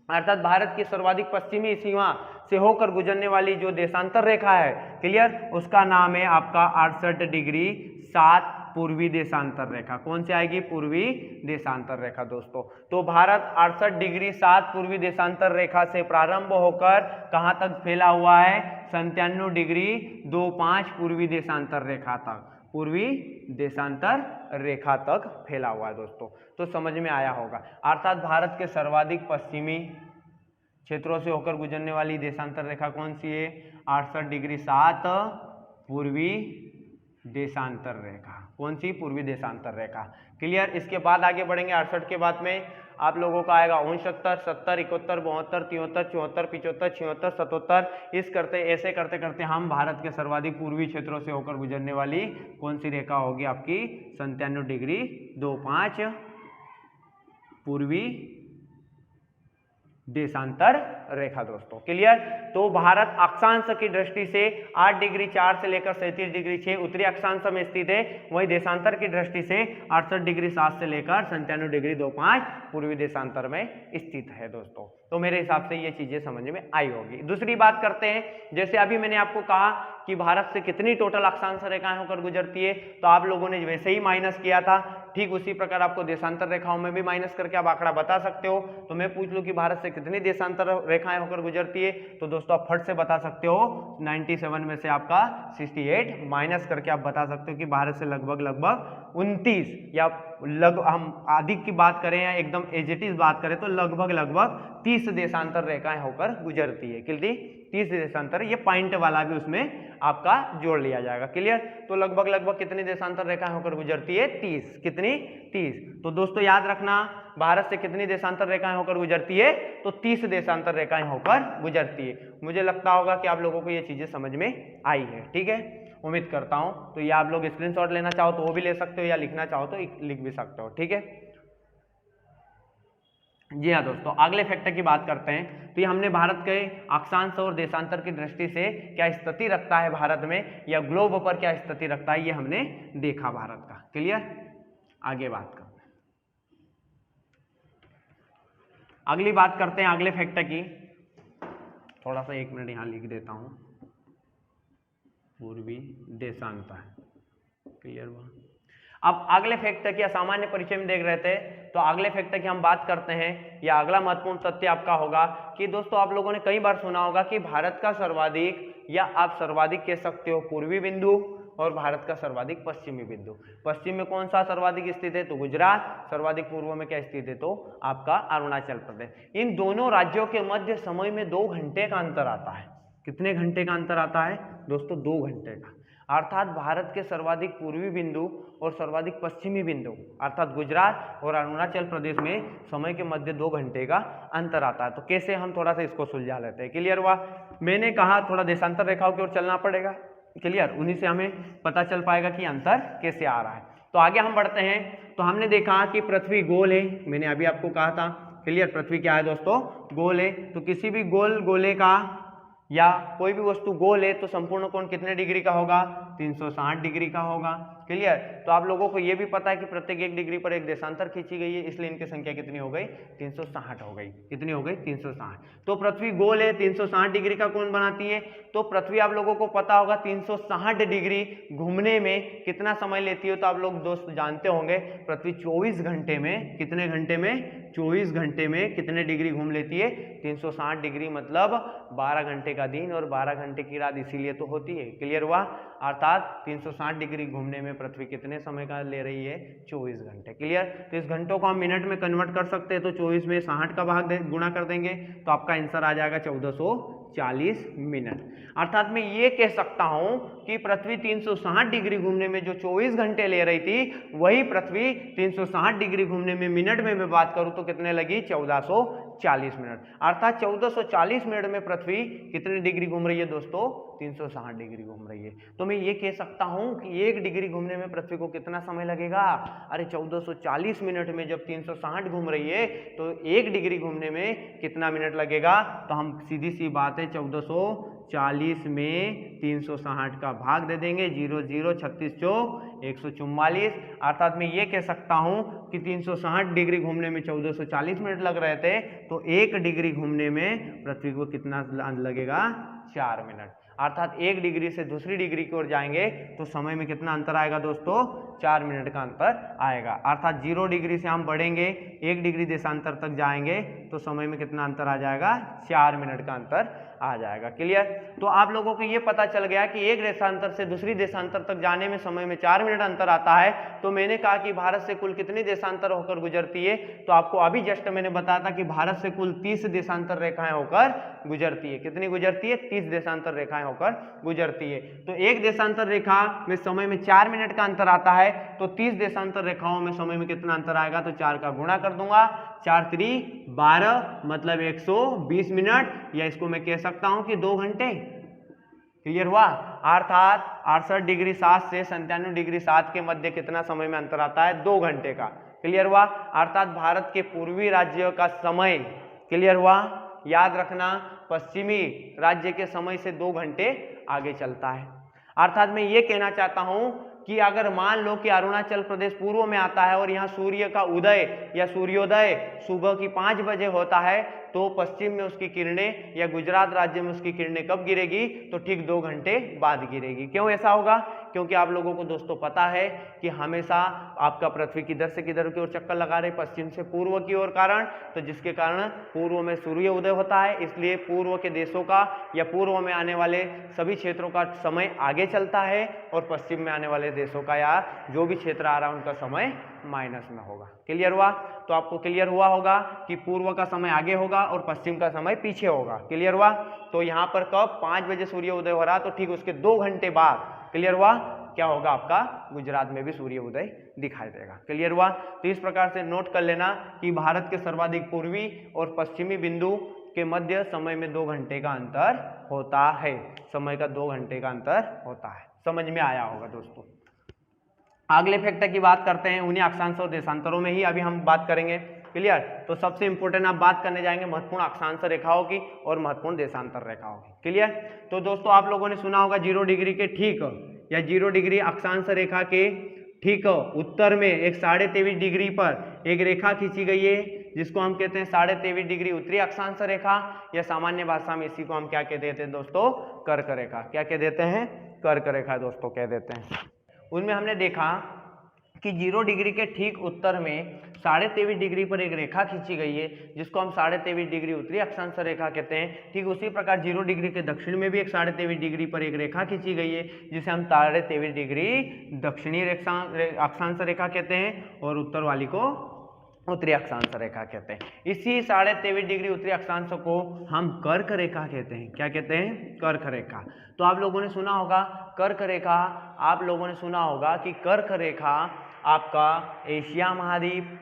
अर्थात भारत की सर्वाधिक पश्चिमी सीमा से होकर गुजरने वाली जो देशांतर रेखा है, क्लियर, उसका नाम है आपका 68 डिग्री 7 पूर्वी देशांतर रेखा। कौन सी आएगी, पूर्वी देशांतर रेखा दोस्तों। तो भारत 68 डिग्री 7 पूर्वी देशांतर रेखा से प्रारंभ होकर कहां तक फैला हुआ है, 97 डिग्री 25 पूर्वी देशांतर रेखा तक, पूर्वी देशांतर रेखा तक फैला हुआ है दोस्तों। तो समझ में आया होगा। अर्थात भारत के सर्वाधिक पश्चिमी क्षेत्रों से होकर गुजरने वाली देशांतर रेखा कौन सी है, 68 डिग्री 7 पूर्वी देशांतर रेखा। कौन सी, पूर्वी देशांतर रेखा। क्लियर। इसके बाद आगे बढ़ेंगे 68 के बाद में आप लोगों का आएगा 69, 70, 71, 72, 73, 74, 75, 76, 77। इस करते ऐसे करते करते हम भारत के सर्वाधिक पूर्वी क्षेत्रों से होकर गुजरने वाली कौन सी रेखा होगी आपकी, 97 डिग्री 25 पूर्वी देशांतर रेखा दोस्तों। क्लियर। तो भारत अक्षांश की दृष्टि से 8 डिग्री 4 से लेकर 37 डिग्री 6 उत्तरी अक्षांश में स्थित है, वही देशांतर की दृष्टि से 68 डिग्री 7 से लेकर 97 डिग्री 25 पूर्वी देशांतर में स्थित है दोस्तों। तो मेरे हिसाब से ये चीजें समझ में आई होगी। दूसरी बात करते हैं, जैसे अभी मैंने आपको कहा कि भारत से कितनी टोटल अक्षांश रेखाएं होकर गुजरती है, तो आप लोगों ने वैसे ही माइनस किया था, ठीक उसी प्रकार आपको देशांतर रेखाओं में भी माइनस करके आप आंकड़ा बता सकते हो। तो मैं पूछ लूं कि भारत से कितनी देशांतर रेखाएं होकर गुजरती है, तो दोस्तों आप फट से बता सकते हो 97 में से आपका 68 माइनस करके आप बता सकते हो कि भारत से लगभग 29 या हम अधिक की बात करें या एकदम एजेटिव बात करें तो लगभग 30 देशांतर रेखाएं होकर गुजरती है। कितनी? 30 देशांतर, ये पॉइंट वाला भी उसमें आपका जोड़ लिया जाएगा। क्लियर। तो लगभग कितनी देशांतर रेखाएं होकर गुजरती है? 30। कितनी? 30। तो दोस्तों याद रखना, भारत से कितनी देशांतर रेखाएं होकर गुजरती है? तो 30 देशांतर रेखाएं होकर गुजरती है। मुझे लगता होगा कि आप लोगों को ये चीजें समझ में आई है। ठीक है, उम्मीद करता हूं। तो ये आप लोग स्क्रीनशॉट लेना चाहो तो वो भी ले सकते हो, या लिखना चाहो तो लिख भी सकते हो। ठीक है जी हाँ दोस्तों, अगले फैक्टर की बात करते हैं। तो ये हमने भारत के अक्षांश और देशांतर की दृष्टि से क्या स्थिति रखता है भारत में, या ग्लोब पर क्या स्थिति रखता है, ये हमने देखा भारत का। क्लियर। आगे बात करते हैं, अगली बात करते हैं अगले फैक्टर की। थोड़ा सा 1 मिनट यहाँ लिख देता हूँ, पूर्वी देशांतर। क्लियर हुआ। अब अगले फैक्टर की असामान्य परिचय में देख रहे थे, तो अगले फैक्टर की हम बात करते हैं। या अगला महत्वपूर्ण तथ्य आपका होगा कि दोस्तों आप लोगों ने कई बार सुना होगा कि भारत का सर्वाधिक, या आप सर्वाधिक कह सकते हो पूर्वी बिंदु, और भारत का सर्वाधिक पश्चिमी बिंदु। पश्चिम में कौन सा सर्वाधिक स्थित है? तो गुजरात। सर्वाधिक पूर्व में क्या स्थित है? तो आपका अरुणाचल प्रदेश। इन दोनों राज्यों के मध्य समय में 2 घंटे का अंतर आता है। कितने घंटे का अंतर आता है दोस्तों? 2 घंटे का। अर्थात भारत के सर्वाधिक पूर्वी बिंदु और सर्वाधिक पश्चिमी बिंदु अर्थात गुजरात और अरुणाचल प्रदेश में समय के मध्य 2 घंटे का अंतर आता है। तो कैसे, हम थोड़ा सा इसको सुलझा लेते हैं। क्लियर हुआ। मैंने कहा थोड़ा देशांतर रेखाओं की ओर चलना पड़ेगा। क्लियर। उन्हीं से हमें पता चल पाएगा कि अंतर कैसे आ रहा है। तो आगे हम बढ़ते हैं। तो हमने देखा कि पृथ्वी गोल है, मैंने अभी आपको कहा था। क्लियर। पृथ्वी क्या है दोस्तों? गोल है। तो किसी भी गोले का या कोई भी वस्तु गोल है तो संपूर्ण कोण कितने डिग्री का होगा? 360 डिग्री का होगा। क्लियर। तो आप लोगों को यह भी पता है कि प्रत्येक 1 डिग्री पर एक देशांतर खींची गई है, इसलिए इनकी संख्या कितनी हो गई? 360 हो गई। कितनी हो गई? 360। तो पृथ्वी गोल है, 360 डिग्री का कोण बनाती है। तो पृथ्वी आप लोगों को पता होगा 360 डिग्री घूमने में कितना समय लेती है, तो आप लोग दोस्त जानते होंगे पृथ्वी 24 घंटे में, कितने घंटे में? 24 घंटे में कितने डिग्री घूम लेती है? 360 डिग्री, मतलब 12 घंटे का दिन और 12 घंटे की रात, इसीलिए तो होती है। क्लियर हुआ। अर्थात 360 डिग्री घूमने में पृथ्वी कितने समय का ले रही है? 24 घंटे। क्लियर। तो इस घंटों को हम मिनट में कन्वर्ट कर सकते हैं, तो 24 में 60 का भाग गुणा कर देंगे तो आपका आंसर आ जाएगा 1440 मिनट। अर्थात मैं ये कह सकता हूं कि पृथ्वी 360 डिग्री घूमने में जो 24 घंटे ले रही थी, वही पृथ्वी 360 डिग्री घूमने में मिनट में मैं बात करूं तो कितने लगी? 1440 मिनट। अर्थात 1440 मिनट में पृथ्वी कितनी डिग्री घूम रही है दोस्तों? 360 डिग्री घूम रही है। तो मैं ये कह सकता हूं कि 1 डिग्री घूमने में पृथ्वी को कितना समय लगेगा? अरे 1440 मिनट में जब 360 घूम रही है तो 1 डिग्री घूमने में कितना मिनट लगेगा? तो हम सीधी सी बात है 1440 में 360 का भाग दे देंगे, 0 0 36 चौक 144। अर्थात मैं ये कह सकता हूं कि 360 डिग्री घूमने में 1440 मिनट लग रहे थे, तो 1 डिग्री घूमने में पृथ्वी को कितना लगेगा? 4 मिनट। अर्थात 1 डिग्री से दूसरी डिग्री की ओर जाएंगे तो समय में कितना अंतर आएगा दोस्तों? 4 मिनट का अंतर आएगा। अर्थात 0 डिग्री से हम बढ़ेंगे, 1 डिग्री देशांतर तक जाएंगे तो समय में कितना अंतर आ जाएगा? 4 मिनट का अंतर आ जाएगा। क्लियर। तो आप लोगों को ये पता चल गया कि एक देशांतर से दूसरी देशांतर तक जाने में समय में 4 मिनट अंतर आता है। तो मैंने कहा कि भारत से कुल कितनी देशांतर होकर गुजरती है, तो आपको अभी जस्ट मैंने बताया था कि भारत से कुल 30 देशांतर रेखाएं होकर गुजरती है। कितनी गुजरती है? 30 देशांतर रेखाएं होकर गुजरती है। तो एक देशांतर रेखा में समय में 4 मिनट का अंतर आता है, तो 30 देशांतर रेखाओं में समय में कितना अंतर आएगा? तो 4 का गुणा कर दूंगा, 4 3 12 मतलब 120 मिनट, या इसको मैं कह सकता हूं कि 2 घंटे। क्लियर हुआ। अर्थात 68 डिग्री 7 से 97 डिग्री 7 के मध्य कितना समय में अंतर आता है? 2 घंटे का। क्लियर हुआ, अर्थात भारत के पूर्वी राज्यों का समय, क्लियर हुआ, याद रखना पश्चिमी राज्य के समय से 2 घंटे आगे चलता है। अर्थात मैं ये कहना चाहता हूं कि अगर मान लो कि अरुणाचल प्रदेश पूर्व में आता है और यहाँ सूर्य का उदय या सूर्योदय सुबह की 5 बजे होता है, तो पश्चिम में उसकी किरणें या गुजरात राज्य में उसकी किरणें कब गिरेगी, तो ठीक 2 घंटे बाद गिरेगी। क्यों ऐसा होगा, क्योंकि आप लोगों को दोस्तों पता है कि हमेशा आपका पृथ्वी किधर से किधर की ओर चक्कर लगा रहे, पश्चिम से पूर्व की ओर कारण, तो जिसके कारण पूर्व में सूर्य उदय होता है, इसलिए पूर्व के देशों का या पूर्व में आने वाले सभी क्षेत्रों का समय आगे चलता है और पश्चिम में आने वाले देशों का या जो भी क्षेत्र आ रहा है उनका समय माइनस में होगा। क्लियर हुआ, तो आपको क्लियर हुआ होगा कि पूर्व का समय आगे होगा और पश्चिम का समय पीछे होगा। क्लियर हुआ, तो यहाँ पर कब 5 बजे सूर्य उदय हो रहा, तो ठीक उसके 2 घंटे बाद, क्लियर हुआ, क्या होगा, आपका गुजरात में भी सूर्य उदय दिखाई देगा। क्लियर हुआ, तो इस प्रकार से नोट कर लेना कि भारत के सर्वाधिक पूर्वी और पश्चिमी बिंदु के मध्य समय में 2 घंटे का अंतर होता है, समय का 2 घंटे का अंतर होता है। समझ में आया होगा दोस्तों। अगले फैक्टर की बात करते हैं, उन्हीं अक्षांश और देशांतरों में ही अभी हम बात करेंगे। क्लियर, तो सबसे इंपॉर्टेंट आप बात करने जाएंगे महत्वपूर्ण अक्षांश रेखाओं की और महत्वपूर्ण देशांतर रेखाओं की। क्लियर, तो दोस्तों आप लोगों ने सुना होगा 0 डिग्री के ठीक या 0 डिग्री अक्षांश रेखा के ठीक उत्तर में एक 23.5 डिग्री पर एक रेखा खींची गई है, जिसको हम कहते हैं 23.5 डिग्री उत्तरी अक्षांश रेखा, या सामान्य भाषा में इसी को हम क्या कह देते हैं दोस्तों, कर्क रेखा। क्या कह देते हैं, कर्क रेखा दोस्तों कह देते हैं। उनमें हमने देखा कि 0 डिग्री के ठीक उत्तर में 23.5 डिग्री पर एक रेखा खींची गई है, जिसको हम 23.5 डिग्री उत्तरी अक्षांश रेखा कहते हैं। ठीक उसी प्रकार 0 डिग्री के दक्षिण में भी एक 23.5 डिग्री पर एक रेखा खींची गई है, जिसे हम 23.5 डिग्री दक्षिणी अक्षांश रेखा कहते हैं, और उत्तर वाली को उत्तरी अक्षांश रेखा कहते हैं। इसी 23.5 डिग्री उत्तरी अक्षांश को हम कर्क रेखा कहते हैं। क्या कहते हैं, कर्क रेखा। तो आप लोगों ने सुना होगा कर्क रेखा, आप लोगों ने सुना होगा कि कर्क रेखा आपका एशिया महाद्वीप,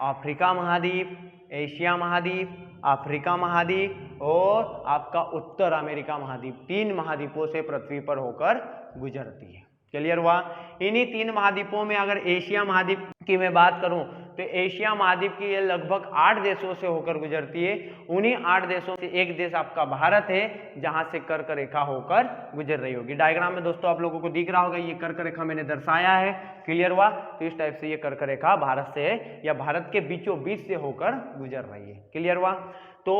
अफ्रीका महाद्वीप, एशिया महाद्वीप, अफ्रीका महाद्वीप और आपका उत्तर अमेरिका महाद्वीप, 3 महाद्वीपों से पृथ्वी पर होकर गुजरती है। क्लियर हुआ, इन्हीं 3 महाद्वीपों में अगर एशिया महाद्वीप की मैं बात करूं तो एशिया महाद्वीप की ये लगभग 8 देशों से होकर गुजरती है। उन्हीं 8 देशों से एक देश आपका भारत है, जहां से कर्क रेखा होकर गुजर रही होगी। डायग्राम में दोस्तों आप लोगों को दिख रहा होगा, ये कर्क रेखा मैंने दर्शाया है। क्लियर हुआ, तो इस टाइप से ये कर्क रेखा भारत से है या भारत के बीचों बीच से होकर गुजर रही है। क्लियर हुआ, तो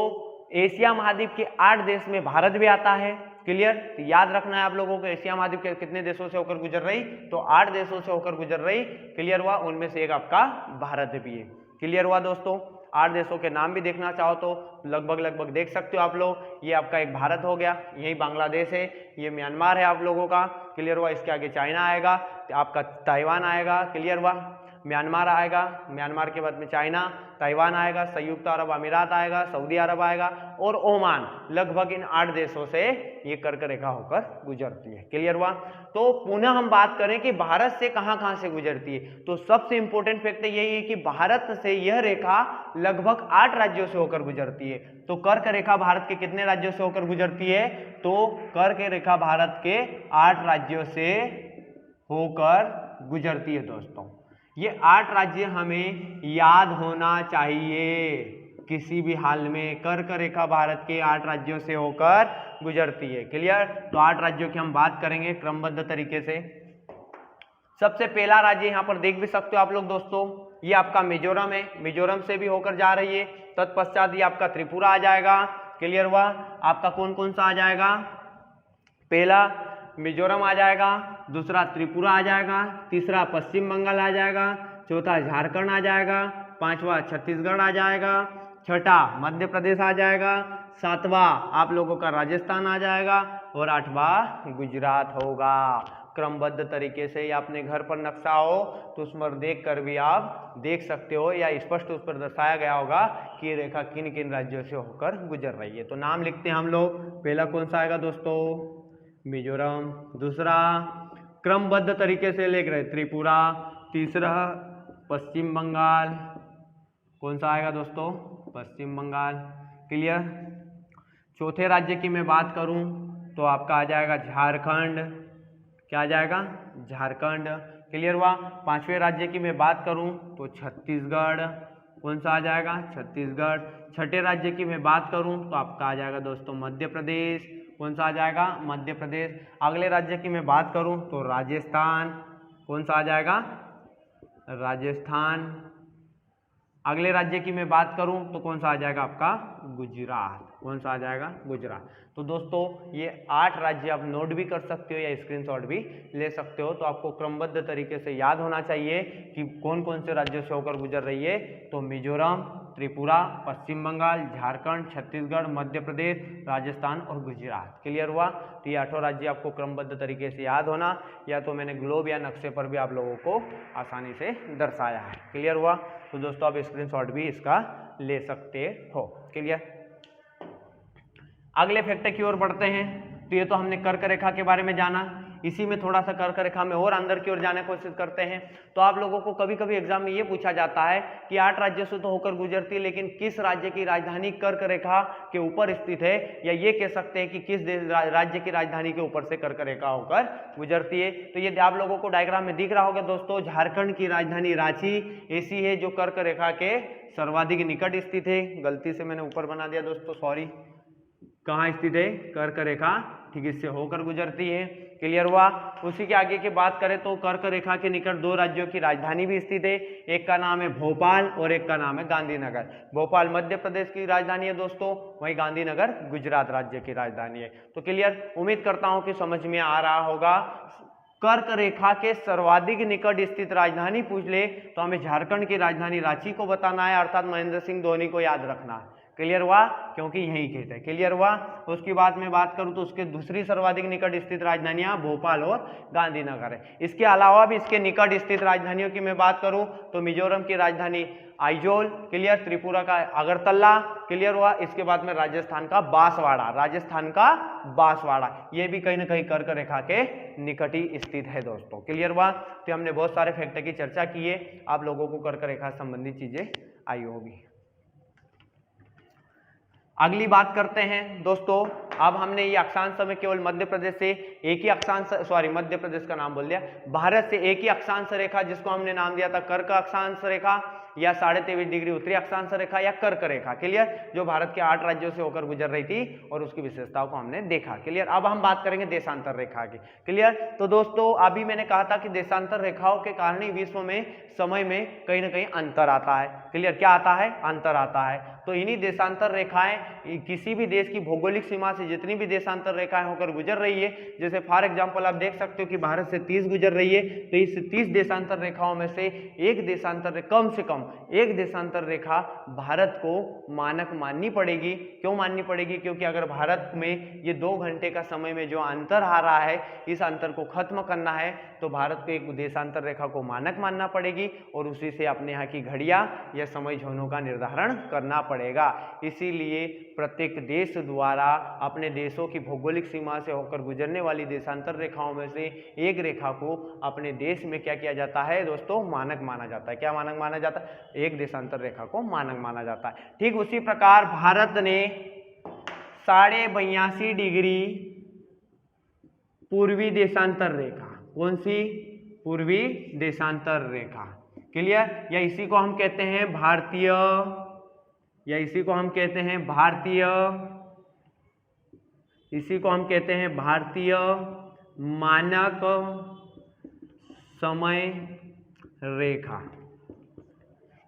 एशिया महाद्वीप के 8 देश में भारत भी आता है। क्लियर, तो याद रखना है आप लोगों को एशिया महाद्वीप के कितने देशों से होकर गुजर रही, तो 8 देशों से होकर गुजर रही। क्लियर हुआ, उनमें से एक आपका भारत भी है। क्लियर हुआ दोस्तों, 8 देशों के नाम भी देखना चाहो तो लगभग देख सकते हो आप लोग। ये आपका एक भारत हो गया, यही बांग्लादेश है, ये म्यांमार है आप लोगों का। क्लियर हुआ, इसके आगे चाइना आएगा, आपका ताइवान आएगा। क्लियर हुआ, म्यांमार आएगा, म्यांमार के बाद में चाइना, ताइवान आएगा, संयुक्त अरब अमीरात आएगा, सऊदी अरब आएगा और ओमान। लगभग इन 8 देशों से ये कर्क रेखा होकर गुजरती है। क्लियर हुआ, तो पुनः हम बात करें कि भारत से कहां से गुजरती है, तो सबसे इंपॉर्टेंट फैक्टर यही है कि भारत से यह रेखा लगभग 8 राज्यों से होकर गुजरती है। तो कर्क रेखा भारत के कितने राज्यों से होकर गुजरती है, तो कर्क रेखा भारत के 8 राज्यों से होकर गुजरती है दोस्तों। ये 8 राज्य हमें याद होना चाहिए किसी भी हाल में। कर्क रेखा भारत के 8 राज्यों से होकर गुजरती है। क्लियर, तो 8 राज्यों की हम बात करेंगे क्रमबद्ध तरीके से। सबसे पहला राज्य यहाँ पर देख भी सकते हो आप लोग दोस्तों, ये आपका मिजोरम है, मिजोरम से भी होकर जा रही है। तत्पश्चात ये आपका त्रिपुरा आ जाएगा। क्लियर हुआ, आपका कौन कौन सा आ जाएगा, पहला मिजोरम आ जाएगा, दूसरा त्रिपुरा आ जाएगा, तीसरा पश्चिम बंगाल आ जाएगा, चौथा झारखंड आ जाएगा, पांचवा छत्तीसगढ़ आ जाएगा, छठा मध्य प्रदेश आ जाएगा, सातवां आप लोगों का राजस्थान आ जाएगा और 8वां गुजरात होगा। क्रमबद्ध तरीके से या अपने घर पर नक्शा हो तो उस पर देख कर भी आप देख सकते हो या स्पष्ट उस पर दर्शाया गया होगा कि ये रेखा किन किन राज्यों से होकर गुजर रही है। तो नाम लिखते हैं हम लोग, पहला कौन सा आएगा दोस्तों, मिजोरम, दूसरा क्रमबद्ध तरीके से लिख रहे त्रिपुरा, तीसरा पश्चिम बंगाल, कौन सा आएगा दोस्तों, पश्चिम बंगाल। क्लियर, चौथे राज्य की मैं बात करूं तो आपका आ जाएगा झारखंड। क्या आ जाएगा, झारखंड। क्लियर हुआ। पांचवें राज्य की मैं बात करूं तो छत्तीसगढ़, कौन सा आ जाएगा, छत्तीसगढ़। छठे राज्य की मैं बात करूं तो आपका आ जाएगा दोस्तों मध्य प्रदेश, कौन सा आ जाएगा, मध्य प्रदेश। अगले राज्य की मैं बात करूं तो राजस्थान, कौन सा आ जाएगा, राजस्थान। अगले राज्य की मैं बात करूं तो कौन सा आ जाएगा आपका, गुजरात, कौन सा आ जाएगा, गुजरात। तो दोस्तों ये 8 राज्य आप नोट भी कर सकते हो या स्क्रीनशॉट भी ले सकते हो। तो आपको क्रमबद्ध तरीके से याद होना चाहिए कि कौन कौन से राज्यों से होकर गुजर रही है। तो मिजोरम, त्रिपुरा, पश्चिम बंगाल, झारखंड, छत्तीसगढ़, मध्य प्रदेश, राजस्थान और गुजरात। क्लियर हुआ। तो ये 8 राज्य आपको क्रमबद्ध तरीके से याद होना, या तो मैंने ग्लोब या नक्शे पर भी आप लोगों को आसानी से दर्शाया है। क्लियर हुआ। तो दोस्तों आप स्क्रीनशॉट भी इसका ले सकते हो। क्लियर। अगले फैक्टर की ओर बढ़ते हैं। तो ये तो हमने कर्क रेखा के बारे में जाना, इसी में थोड़ा सा कर्क रेखा में और अंदर की ओर जाने की कोशिश करते हैं। तो आप लोगों को कभी कभी एग्जाम में ये पूछा जाता है कि 8 राज्यों से तो होकर गुजरती है, लेकिन किस राज्य की राजधानी कर्क रेखा के ऊपर स्थित है, या ये कह सकते हैं कि किस राज्य की राजधानी के ऊपर से कर्क रेखा होकर गुजरती है। तो ये आप लोगों को डायग्राम में दिख रहा होगा दोस्तों, झारखंड की राजधानी रांची ऐसी है जो कर्क रेखा के सर्वाधिक निकट स्थित है। गलती से मैंने ऊपर बना दिया दोस्तों, सॉरी। कहाँ स्थित है, कर्क रेखा ठीक इससे होकर गुजरती है। क्लियर हुआ। उसी के आगे की बात करें तो कर्क रेखा के निकट 2 राज्यों की राजधानी भी स्थित है। एक का नाम है भोपाल और एक का नाम है गांधीनगर। भोपाल मध्य प्रदेश की राजधानी है दोस्तों, वहीं गांधीनगर गुजरात राज्य की राजधानी है। तो क्लियर, उम्मीद करता हूं कि समझ में आ रहा होगा। कर्क रेखा के सर्वाधिक निकट स्थित राजधानी पूछ ले तो हमें झारखंड की राजधानी रांची को बताना है, अर्थात महेंद्र सिंह धोनी को याद रखना है। क्लियर हुआ, क्योंकि यही खेत है। क्लियर हुआ। उसकी बाद में बात करूं तो उसके दूसरी सर्वाधिक निकट स्थित राजधानियां भोपाल और गांधीनगर है। इसके अलावा भी इसके निकट स्थित राजधानियों की मैं बात करूं तो मिजोरम की राजधानी आइजोल, क्लियर, त्रिपुरा का अगरतला, क्लियर हुआ। इसके बाद में राजस्थान का बांसवाड़ा, राजस्थान का बांसवाड़ा, ये भी कहीं ना कहीं कर्क रेखा के निकट ही स्थित है दोस्तों। क्लियर हुआ। तो हमने बहुत सारे फैक्टर की चर्चा की है, आप लोगों को कर्क रेखा संबंधी चीजें आई होगी। अगली बात करते हैं दोस्तों। अब हमने ये अक्षांश में केवल मध्य प्रदेश से एक ही अक्षांश, सॉरी मध्य प्रदेश का नाम बोल दिया, भारत से एक ही अक्षांश रेखा जिसको हमने नाम दिया था कर्क अक्षांश रेखा, या 23.5 डिग्री उत्तरी अक्षांश रेखा, या कर्क रेखा। क्लियर, जो भारत के 8 राज्यों से होकर गुजर रही थी और उसकी विशेषताओं को हमने देखा। क्लियर। अब हम बात करेंगे देशांतर रेखा की। क्लियर। तो दोस्तों अभी मैंने कहा था कि देशांतर रेखाओं के कारण ही विश्व में समय में कहीं ना कहीं अंतर आता है। क्लियर, क्या आता है, अंतर आता है। तो इन्हीं देशांतर रेखाएं किसी भी देश की भौगोलिक सीमा से जितनी भी देशांतर रेखाएं होकर गुजर रही है, जैसे फॉर एग्जांपल आप देख सकते हो कि भारत से 30 गुजर रही है, तो इस 30 देशांतर रेखाओं में से एक देशांतर, कम से कम एक देशांतर रेखा भारत को मानक माननी पड़ेगी। क्यों माननी पड़ेगी? क्योंकि अगर भारत में ये 2 घंटे का समय में जो अंतर आ रहा है, इस अंतर को खत्म करना है तो भारत को एक देशांतर रेखा को मानक मानना पड़ेगी और उसी से अपने यहाँ की घड़ियां या समय जोनों का निर्धारण करना पड़ेगा। इसीलिए प्रत्येक देश द्वारा अपने देशों की भौगोलिक सीमा से होकर गुजरने वाली देशांतर रेखाओं में से एक रेखा को अपने देश में क्या किया जाता है दोस्तों, मानक माना जाता है। क्या मानक माना जाता है? एक देशांतर रेखा को मानक माना जाता है। ठीक उसी प्रकार भारत ने 82.5 डिग्री पूर्वी देशांतर रेखा, कौन सी? पूर्वी देशांतर रेखा। क्लियर। या इसी को हम कहते हैं भारतीय, या इसी को हम कहते हैं भारतीय, इसी को हम कहते हैं भारतीय मानक समय रेखा।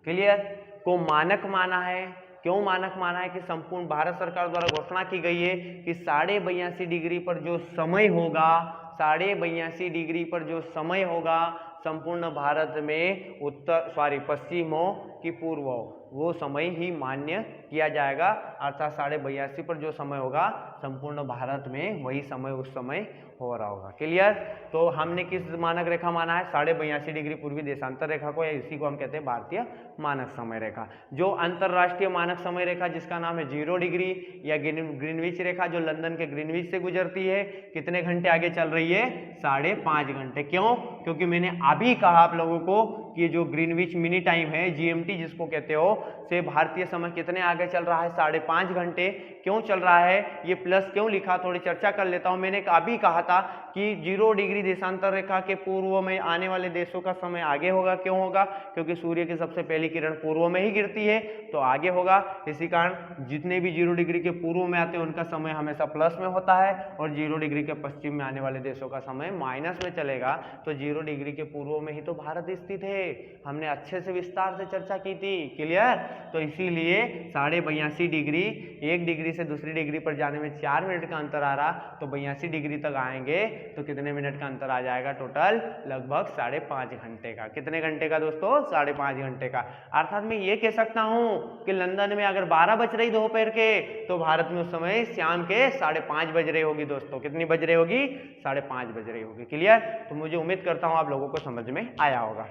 क्लियर। को मानक माना है। क्यों मानक माना है? कि संपूर्ण भारत सरकार द्वारा घोषणा की गई है कि 82.5 डिग्री पर जो समय होगा, 82.5 डिग्री पर जो समय होगा संपूर्ण भारत में पश्चिम हो कि पूर्व हो, वो समय ही मान्य किया जाएगा। अर्थात 82.5 पर जो समय होगा संपूर्ण भारत में वही समय उस समय हो रहा होगा। क्लियर। तो हमने किस मानक रेखा माना है? 82.5 डिग्री पूर्वी देशांतर रेखा को, या इसी को हम कहते हैं भारतीय मानक समय रेखा। जो अंतरराष्ट्रीय मानक समय रेखा जिसका नाम है 0 डिग्री या ग्रीनविच रेखा, जो लंदन के ग्रीनविच से गुजरती है, कितने घंटे आगे चल रही है? 5.5 घंटे। क्यों? क्योंकि मैंने अभी कहा आप लोगों को कि जो ग्रीनविच मिनी टाइम है, GMT जिसको कहते हो, से भारतीय समय कितने आगे चल रहा है, 5.5 घंटे। क्यों चल रहा है, ये प्लस क्यों लिखा, थोड़ी चर्चा कर लेता हूं। मैंने अभी कहा था कि 0 डिग्री देशांतर रेखा के पूर्व में आने वाले देशों का समय आगे होगा। क्यों होगा, क्योंकि सूर्य की सबसे पहली किरण पूर्व में ही गिरती है, तो आगे होगा। इसी कारण जितने भी 0 डिग्री के पूर्व में आते हैं उनका समय हमेशा प्लस में होता है, और 0 डिग्री के पश्चिम में आने वाले देशों का समय माइनस में चलेगा। तो 0 डिग्री के पूर्व में ही तो भारत स्थित है, हमने अच्छे से विस्तार से चर्चा की थी। क्लियर, तो इसीलिए 82.5 डिग्री, 1 डिग्री से दूसरी डिग्री पर जाने में 4 मिनट का अंतर आ रहा, तो 82 डिग्री तक आएंगे तो कितने मिनट का अंतर आ जाएगा, टोटल लगभग 5.5 घंटे का। कितने घंटे का दोस्तों, 5.5 घंटे का। अर्थात मैं ये कह सकता हूं कि लंदन में अगर 12 बज रही दोपहर के, तो भारत में उस समय शाम के 5:30 बज रही होगी दोस्तों। कितनी बज रही होगी, 5:30 बज रही होगी। क्लियर, तो मुझे उम्मीद करता हूं आप लोगों को समझ में आया होगा।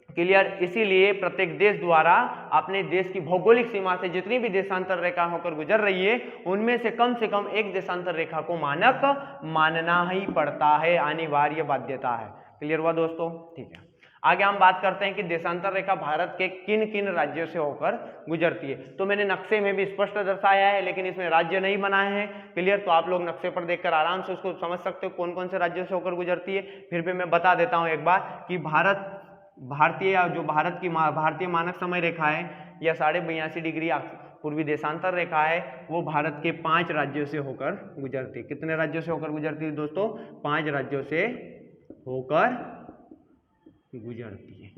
क्लियर, इसीलिए प्रत्येक देश द्वारा अपने देश की भौगोलिक सीमा से जितनी भी देशांतर रेखा होकर गुजर रही है, उनमें से कम एक देशांतर रेखा को मानक मानना ही पड़ता है, अनिवार्य बाध्यता है। क्लियर हुआ दोस्तों, ठीक है। आगे हम बात करते हैं कि देशांतर रेखा भारत के किन किन राज्यों से होकर गुजरती है। तो मैंने नक्शे में भी स्पष्ट दर्शाया है, लेकिन इसमें राज्य नहीं बनाए हैं। क्लियर, तो आप लोग नक्शे पर देखकर आराम से उसको समझ सकते हो कौन कौन से राज्यों से होकर गुजरती है। फिर भी मैं बता देता हूं एक बार कि भारतीय मानक समय रेखा है या 82.5 डिग्री पूर्वी देशांतर रेखा है, वो भारत के 5 राज्यों से होकर गुजरती है। कितने राज्यों से होकर गुजरती है दोस्तों, 5 राज्यों से होकर गुजरती है।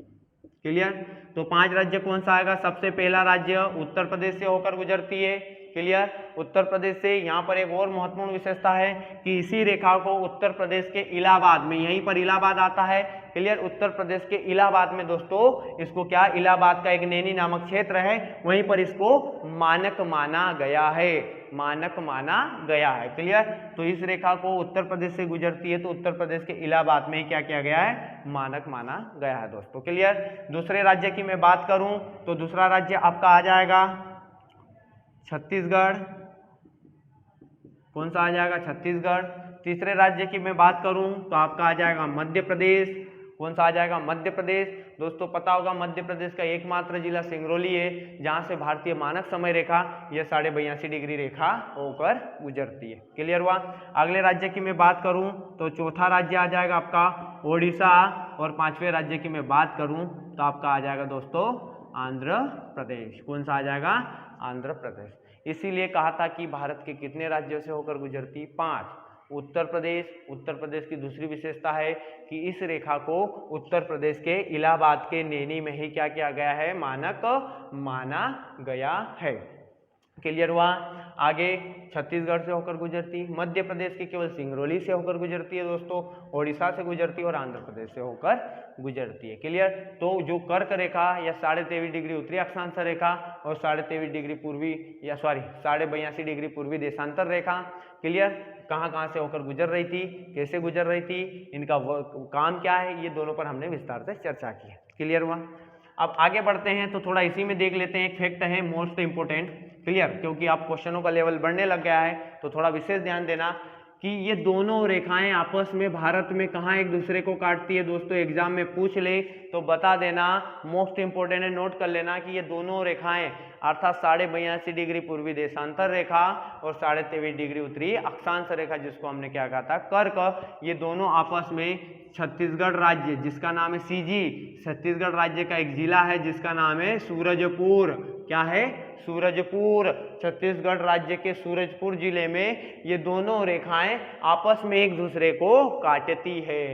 क्लियर, तो 5 राज्य कौन सा आएगा, सबसे पहला राज्य उत्तर प्रदेश से होकर गुजरती है। क्लियर, उत्तर प्रदेश से। यहाँ पर एक और महत्वपूर्ण विशेषता है कि इसी रेखा को उत्तर प्रदेश के इलाहाबाद में, यहीं पर इलाहाबाद आता है। क्लियर, उत्तर प्रदेश के इलाहाबाद में दोस्तों इसको क्या, इलाहाबाद का एक नैनी नामक क्षेत्र है, वहीं पर इसको मानक माना गया है, मानक माना गया है। क्लियर, तो इस रेखा को उत्तर प्रदेश से गुजरती है, तो उत्तर प्रदेश के इलाहाबाद में ही क्या किया गया है, मानक माना गया है दोस्तों। क्लियर, दूसरे राज्य की मैं बात करूं तो दूसरा राज्य आपका आ जाएगा छत्तीसगढ़। कौन सा आ जाएगा, छत्तीसगढ़। तीसरे राज्य की मैं बात करूं तो आपका आ जाएगा मध्य प्रदेश। कौन सा आ जाएगा, मध्य प्रदेश। दोस्तों पता होगा मध्य प्रदेश का एकमात्र जिला सिंगरौली है, जहां से भारतीय मानक समय रेखा यह 82.5 डिग्री रेखा होकर गुजरती है। क्लियर हुआ। अगले राज्य की मैं बात करूं तो चौथा राज्य आ जाएगा आपका ओडिशा, और 5वें राज्य की मैं बात करूं तो आपका आ जाएगा दोस्तों आंध्र प्रदेश। कौन सा आ जाएगा, आंध्र प्रदेश। इसीलिए कहा था कि भारत के कितने राज्यों से होकर गुजरती, 5। उत्तर प्रदेश। उत्तर प्रदेश की दूसरी विशेषता है कि इस रेखा को उत्तर प्रदेश के इलाहाबाद के नैनी में ही क्या किया गया है, मानक माना गया है। क्लियर हुआ। आगे छत्तीसगढ़ से होकर गुजरती, मध्य प्रदेश की केवल सिंगरौली से होकर गुजरती है दोस्तों, ओडिशा से गुजरती है और आंध्र प्रदेश से होकर गुजरती है। क्लियर, तो जो कर्क रेखा या 23.5 डिग्री उत्तरी अक्षांश रेखा और 23.5 डिग्री पूर्वी या 82.5 डिग्री पूर्वी देशांतर रेखा, क्लियर, कहाँ कहाँ से होकर गुजर रही थी, कैसे गुजर रही थी, इनका काम क्या है, ये दोनों पर हमने विस्तार से चर्चा की है। क्लियर हुआ। अब आगे बढ़ते हैं तो थोड़ा इसी में देख लेते हैं, एक फैक्ट है मोस्ट इंपोर्टेंट। क्लियर, क्योंकि आप क्वेश्चनों का लेवल बढ़ने लग गया है तो थोड़ा विशेष ध्यान देना कि ये दोनों रेखाएं आपस में भारत में कहाँ एक दूसरे को काटती है। दोस्तों एग्जाम में पूछ ले तो बता देना, मोस्ट इंपोर्टेंट है, नोट कर लेना कि ये दोनों रेखाएं अर्थात 82.5 डिग्री पूर्वी देशांतर रेखा और 23.5 डिग्री उत्तरी अक्षांश रेखा, जिसको हमने क्या कहा था, कर्क, ये दोनों आपस में छत्तीसगढ़ राज्य जिसका नाम है सीजी, छत्तीसगढ़ राज्य का एक जिला है जिसका नाम है सूरजपुर। क्या है, सूरजपुर। छत्तीसगढ़ राज्य के सूरजपुर जिले में ये दोनों रेखाएं आपस में एक दूसरे को काटती है,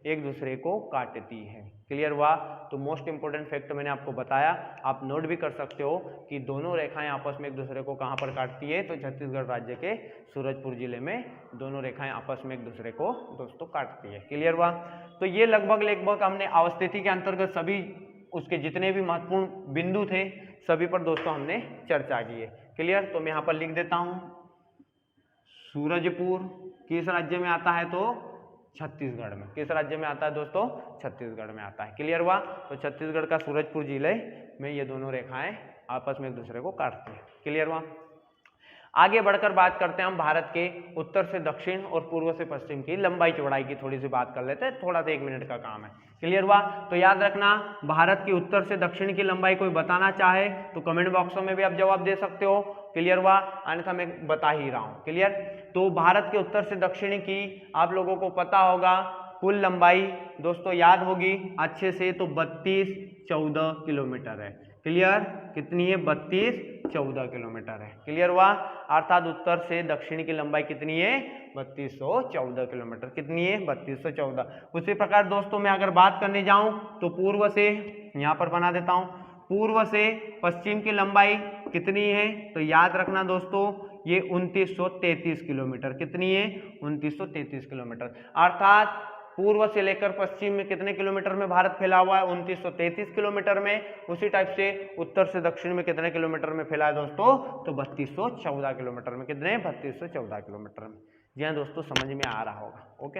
एक दूसरे को काटती है। क्लियर हुआ। तो मोस्ट इंपोर्टेंट फैक्ट मैंने आपको बताया, आप नोट भी कर सकते हो कि दोनों रेखाएं आपस में एक दूसरे को कहां पर काटती है, तो छत्तीसगढ़ राज्य के सूरजपुर जिले में दोनों रेखाएं आपस में एक दूसरे को दोस्तों काटती है। क्लियर हुआ। तो ये लगभग हमने अवस्थिति के अंतर्गत सभी उसके जितने भी महत्वपूर्ण बिंदु थे सभी पर दोस्तों हमने चर्चा की है। क्लियर, तो मैं यहाँ पर लिख देता हूँ सूरजपुर किस राज्य में आता है, तो छत्तीसगढ़ में। किस राज्य में आता है दोस्तों, छत्तीसगढ़ में आता है। क्लियर हुआ। तो छत्तीसगढ़ का सूरजपुर जिले में ये दोनों रेखाएं आपस में एक दूसरे को काटती है। क्लियर हुआ। आगे बढ़कर बात करते हैं हम भारत के उत्तर से दक्षिण और पूर्व से पश्चिम की लंबाई चौड़ाई की थोड़ी सी बात कर लेते हैं, थोड़ा सा 1 मिनट का काम है। क्लियर हुआ? तो याद रखना, भारत की उत्तर से दक्षिण की लंबाई कोई बताना चाहे तो कमेंट बॉक्स में भी आप जवाब दे सकते हो। क्लियर हुआ? अन्यथा मैं बता ही रहा हूँ। क्लियर? तो भारत के उत्तर से दक्षिण की आप लोगों को पता होगा कुल लंबाई दोस्तों याद होगी अच्छे से, तो 32-14 किलोमीटर है। क्लियर? कितनी है? 32-14 किलोमीटर है। क्लियर हुआ? अर्थात उत्तर से दक्षिण की लंबाई कितनी है? 3214 किलोमीटर। कितनी है? 3214। उसी प्रकार दोस्तों मैं अगर बात करने जाऊं तो पूर्व से, यहां पर बना देता हूं, पूर्व से पश्चिम की लंबाई कितनी है? तो याद रखना दोस्तों ये 2933 किलोमीटर। कितनी है? 2933 किलोमीटर। अर्थात पूर्व से लेकर पश्चिम में कितने किलोमीटर में भारत फैला हुआ है? 2933 किलोमीटर में। उसी टाइप से उत्तर से दक्षिण में कितने किलोमीटर में फैला है दोस्तों? तो 3214 किलोमीटर में। कितने? 3214 किलोमीटर में। जी हाँ दोस्तों, समझ में आ रहा होगा। ओके,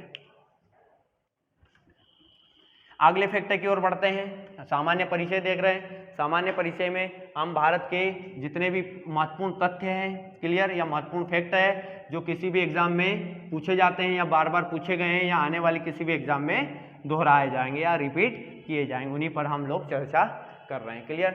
अगले फैक्टर की ओर बढ़ते हैं। सामान्य परिचय देख रहे हैं। सामान्य परिचय में हम भारत के जितने भी महत्वपूर्ण तथ्य हैं, क्लियर, या महत्वपूर्ण फैक्ट है जो किसी भी एग्जाम में पूछे जाते हैं या बार बार पूछे गए हैं या आने वाले किसी भी एग्जाम में दोहराए जाएंगे या रिपीट किए जाएंगे, उन्हीं पर हम लोग चर्चा कर रहे हैं। क्लियर?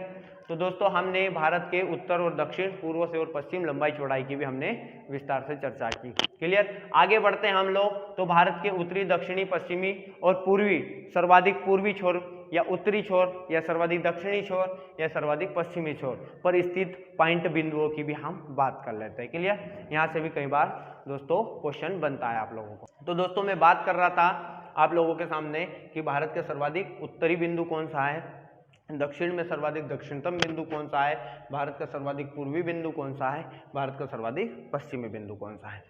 तो दोस्तों हमने भारत के उत्तर और दक्षिण, पूर्व से और पश्चिम लंबाई चौड़ाई की भी हमने विस्तार से चर्चा की। क्लियर? आगे बढ़ते हैं हम लोग। तो भारत के उत्तरी, दक्षिणी, पश्चिमी और पूर्वी, सर्वाधिक पूर्वी छोर या उत्तरी छोर या सर्वाधिक दक्षिणी छोर या सर्वाधिक पश्चिमी छोर पर स्थित पॉइंट बिंदुओं की भी हम बात कर लेते हैं। क्लियर? यहाँ से भी कई बार दोस्तों क्वेश्चन बनता है आप लोगों को। तो दोस्तों मैं बात कर रहा था आप लोगों के सामने कि भारत के सर्वाधिक उत्तरी बिंदु कौन सा है, दक्षिण में सर्वाधिक दक्षिणतम बिंदु कौन सा है, भारत का सर्वाधिक पूर्वी बिंदु कौन सा है, भारत का सर्वाधिक पश्चिमी बिंदु कौन सा है।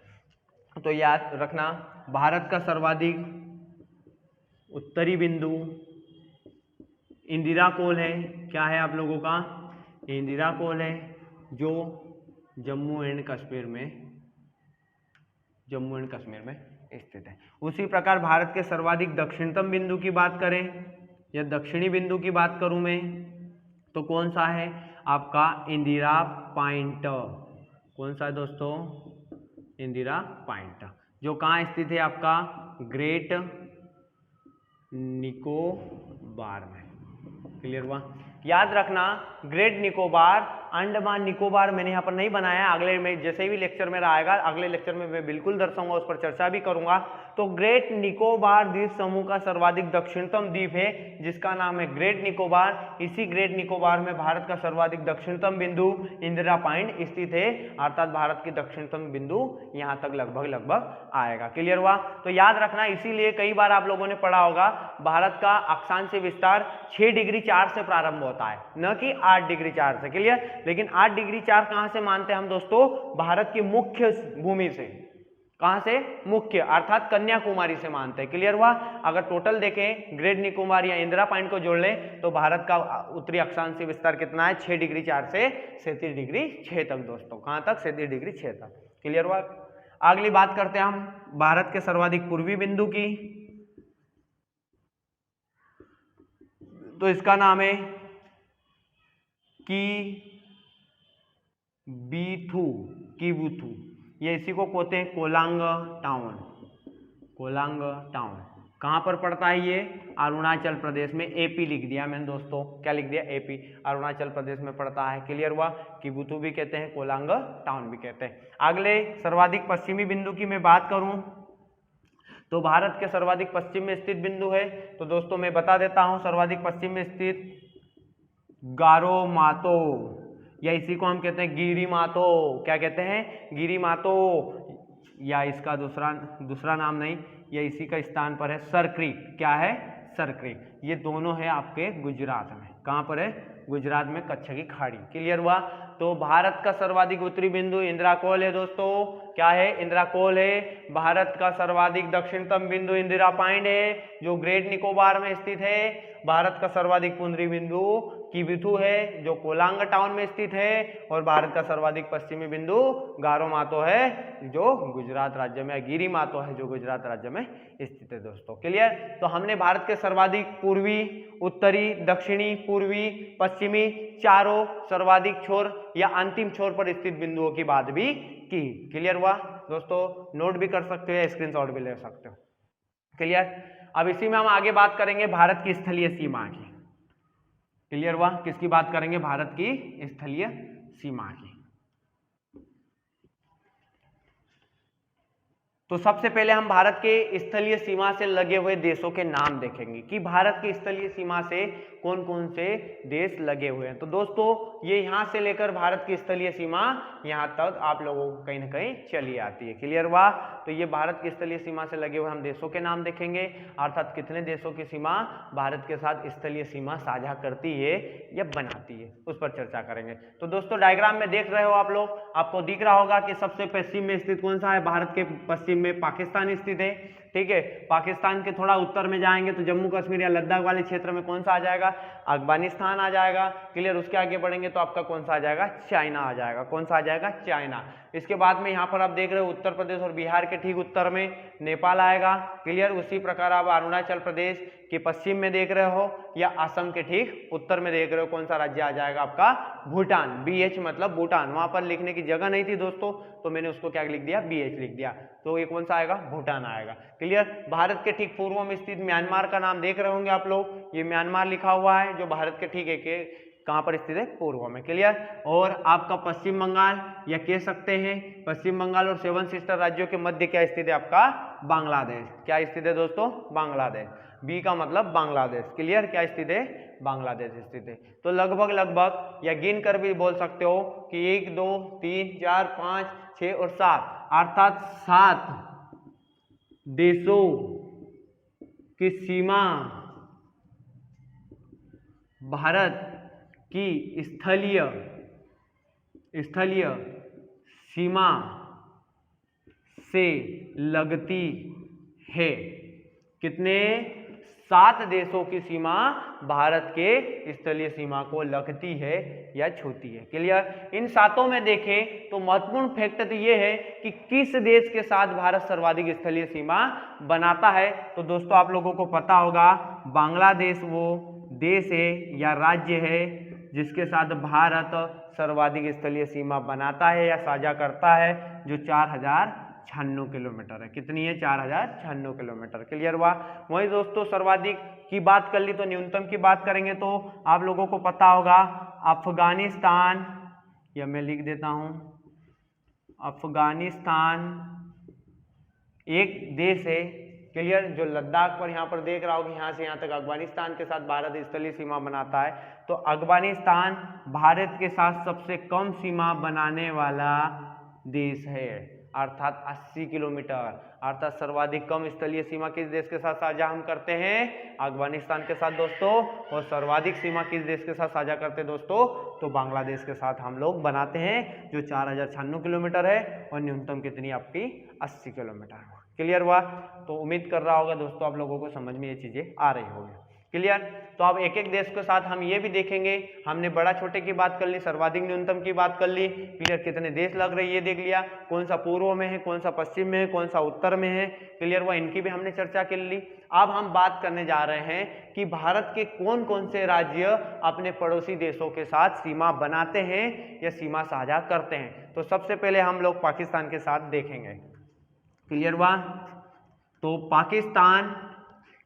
तो याद रखना, भारत का सर्वाधिक उत्तरी बिंदु इंदिरा कोल है। क्या है आप लोगों का? इंदिरा कोल है, जो जम्मू एंड कश्मीर में स्थित है। उसी प्रकार भारत के सर्वाधिक दक्षिणतम बिंदु की बात करें या दक्षिणी बिंदु की बात करूं मैं, तो कौन सा है आपका? इंदिरा पॉइंट। कौन सा है दोस्तों? इंदिरा पॉइंट, जो कहाँ स्थित है आपका? ग्रेट निकोबार में। क्लियर हुआ? याद रखना, ग्रेट निकोबार, अंडमान निकोबार मैंने यहाँ पर नहीं बनाया। अगले में जैसे भी लेक्चर मेरा आएगा, अगले लेक्चर में मैं बिल्कुल दर्शाऊंगा, उस पर चर्चा भी करूंगा। तो ग्रेट निकोबार द्वीप समूह का सर्वाधिक दक्षिणतम द्वीप है जिसका नाम है ग्रेट निकोबार। इसी ग्रेट निकोबार में भारत का सर्वाधिक दक्षिणतम बिंदु इंदिरा पॉइंट स्थित है। अर्थात भारत की दक्षिणतम बिंदु यहाँ तक लगभग आएगा। क्लियर हुआ? तो याद रखना, इसीलिए कई बार आप लोगों ने पढ़ा होगा भारत का अक्षांशीय विस्तार 6 डिग्री 4 से प्रारंभ होता है, न कि 8 डिग्री 4 से। क्लियर? लेकिन 8 डिग्री 4 कहां से मानते हैं हम दोस्तों? भारत की मुख्य भूमि से। कहां से? मुख्य, अर्थात कन्याकुमारी से मानते हैं। क्लियर हुआ? अगर टोटल देखें ग्रेट निकोबार या इंदिरा पॉइंट को जोड़ लें तो भारत का उत्तरी अक्षांशीय विस्तार कितना है? 6 डिग्री 4 से 37 डिग्री 6 तक दोस्तों। कहां तक? 37 डिग्री 6 तक। क्लियर हुआ? अगली बात करते हैं हम भारत के सर्वाधिक पूर्वी बिंदु की। तो इसका नाम है कीबुथु, ये इसी को कहते हैं कोलांग टाउन। कोलांग टाउन कहाँ पर पड़ता है? ये अरुणाचल प्रदेश में। एपी लिख दिया मैंने दोस्तों। क्या लिख दिया? एपी, अरुणाचल प्रदेश में पड़ता है। क्लियर हुआ? कीबुथु भी कहते हैं, कोलांग टाउन भी कहते हैं। अगले सर्वाधिक पश्चिमी बिंदु की मैं बात करूं तो भारत के सर्वाधिक पश्चिम में स्थित बिंदु है, तो दोस्तों मैं बता देता हूं, सर्वाधिक पश्चिम में स्थित गारो मातो, या इसी को हम कहते हैं गिरी मातो। क्या कहते हैं? गिरी मातो, या इसका दूसरा नाम नहीं, या इसी का स्थान पर है सर क्रीक। क्या है? Sir creek. ये दोनों है आपके गुजरात में। कहां पर है? गुजरात में, कच्छ की खाड़ी। क्लियर हुआ? तो भारत का सर्वाधिक उत्तरी बिंदु इंदिरा कोल है दोस्तों। क्या है? इंदिरा कोल है। भारत का सर्वाधिक दक्षिणतम बिंदु इंदिरा पॉइंट है जो ग्रेट निकोबार में स्थित है। भारत का सर्वाधिक पूर्वी बिंदु किबिथु है जो कोलांग टाउन में स्थित है, और भारत का सर्वाधिक पश्चिमी बिंदु गारो मातो है जो गुजरात राज्य में, गिरी मातो है जो गुजरात राज्य में स्थित है दोस्तों। क्लियर। तो हमने भारत के सर्वाधिक पूर्वी, उत्तरी, दक्षिणी, पूर्वी, पश्चिमी चारों सर्वाधिक छोर या अंतिम छोर पर स्थित बिंदुओं की बात भी की। क्लियर हुआ दोस्तों। नोट भी कर सकते हो या स्क्रीनशॉट भी ले सकते हो। क्लियर। अब इसी में हम आगे बात करेंगे भारत की स्थलीय सीमा की। क्लियर हुआ। किसकी बात करेंगे? भारत की स्थलीय सीमा की। तो सबसे पहले हम भारत के स्थलीय सीमा से लगे हुए देशों के नाम देखेंगे कि भारत की स्थलीय सीमा से कौन कौन से देश लगे हुए हैं। तो दोस्तों ये यहाँ से लेकर भारत की स्थलीय सीमा यहाँ तक आप लोगों को कहीं ना कहीं चली आती है। क्लियर हुआ। तो ये भारत की स्थलीय सीमा से लगे हुए हम देशों के नाम देखेंगे, अर्थात कितने देशों की सीमा भारत के साथ स्थलीय सीमा साझा करती है या बनाती है, उस पर चर्चा करेंगे। तो दोस्तों डायग्राम में देख रहे हो आप लोग, आपको दिख रहा होगा कि सबसे पश्चिम में स्थित कौन सा है? भारत के पश्चिम में पाकिस्तान स्थित है। ठीक है। पाकिस्तान के थोड़ा उत्तर में जाएंगे तो जम्मू कश्मीर या लद्दाख वाले क्षेत्र में कौन सा आ जाएगा? अफगानिस्तान आ जाएगा। क्लियर। उसके आगे बढ़ेंगे तो आपका कौन सा आ जाएगा? चाइना आ जाएगा। कौन सा आ जाएगा? चाइना। इसके बाद में यहाँ पर आप देख रहे हो उत्तर प्रदेश और बिहार के ठीक उत्तर में नेपाल आएगा। क्लियर। उसी प्रकार आप अरुणाचल प्रदेश के पश्चिम में देख रहे हो या असम के ठीक उत्तर में देख रहे हो कौन सा राज्य आ जाएगा? आपका भूटान। BH मतलब भूटान। वहां पर लिखने की जगह नहीं थी दोस्तों, तो मैंने उसको क्या लिख दिया? BH लिख दिया। तो ये कौन सा आएगा? भूटान आएगा। क्लियर। भारत के ठीक पूर्व में स्थित म्यांमार का नाम देख रहे होंगे आप लोग, ये म्यांमार लिखा हुआ है जो भारत के ठीक है कहां पर स्थित है? पूर्व में। क्लियर। और आपका पश्चिम बंगाल या कह सकते हैं पश्चिम बंगाल और 7 सिस्टर राज्यों के मध्य क्या स्थित है? आपका बांग्लादेश। क्या स्थित है दोस्तों? बांग्लादेश। बी का मतलब बांग्लादेश। क्लियर। क्या स्थित है? बांग्लादेश स्थित है। तो लगभग या गिन कर भी बोल सकते हो कि 1 2 3 4 5 6 और 7 अर्थात 7 देशों की सीमा भारत की स्थलीय सीमा से लगती है। कितने? 7 देशों की सीमा भारत के स्थलीय सीमा को लगती है या छूती है। क्लियर। इन 7 में देखें तो महत्वपूर्ण फैक्टर तो ये है कि किस देश के साथ भारत सर्वाधिक स्थलीय सीमा बनाता है। तो दोस्तों आप लोगों को पता होगा बांग्लादेश वो देश है या राज्य है जिसके साथ भारत सर्वाधिक स्थलीय सीमा बनाता है या साझा करता है, जो 4096 किलोमीटर है। कितनी है? 4096 किलोमीटर। क्लियर हुआ। वही दोस्तों सर्वाधिक की बात कर ली तो न्यूनतम की बात करेंगे तो आप लोगों को पता होगा अफगानिस्तान, या मैं लिख देता हूं अफगानिस्तान एक देश है। क्लियर। जो लद्दाख पर यहाँ पर देख रहा हो कि यहाँ से यहाँ तक अफगानिस्तान के साथ भारत स्थलीय सीमा बनाता है, तो अफगानिस्तान भारत के साथ सबसे कम सीमा बनाने वाला देश है, अर्थात 80 किलोमीटर। अर्थात सर्वाधिक कम स्थलीय सीमा किस देश के साथ साझा हम करते हैं? अफगानिस्तान के साथ दोस्तों। और सर्वाधिक सीमा किस देश के साथ साझा करते हैं दोस्तों? तो बांग्लादेश के साथ हम लोग बनाते हैं, जो 4096 किलोमीटर है, और न्यूनतम कितनी आपकी? 80 किलोमीटर। क्लियर हुआ। तो उम्मीद कर रहा होगा दोस्तों आप लोगों को समझ में ये चीजें आ रही होगी। क्लियर। तो अब एक एक देश के साथ हम ये भी देखेंगे। हमने बड़ा छोटे की बात कर ली, सर्वाधिक न्यूनतम की बात कर ली। क्लियर। कितने देश लग रहे ये देख लिया, कौन सा पूर्व में है, कौन सा पश्चिम में है, कौन सा उत्तर में है। क्लियर हुआ। इनकी भी हमने चर्चा कर ली। अब हम बात करने जा रहे हैं कि भारत के कौन कौन से राज्य अपने पड़ोसी देशों के साथ सीमा बनाते हैं या सीमा साझा करते हैं। तो सबसे पहले हम लोग पाकिस्तान के साथ देखेंगे। क्लियर हुआ। तो पाकिस्तान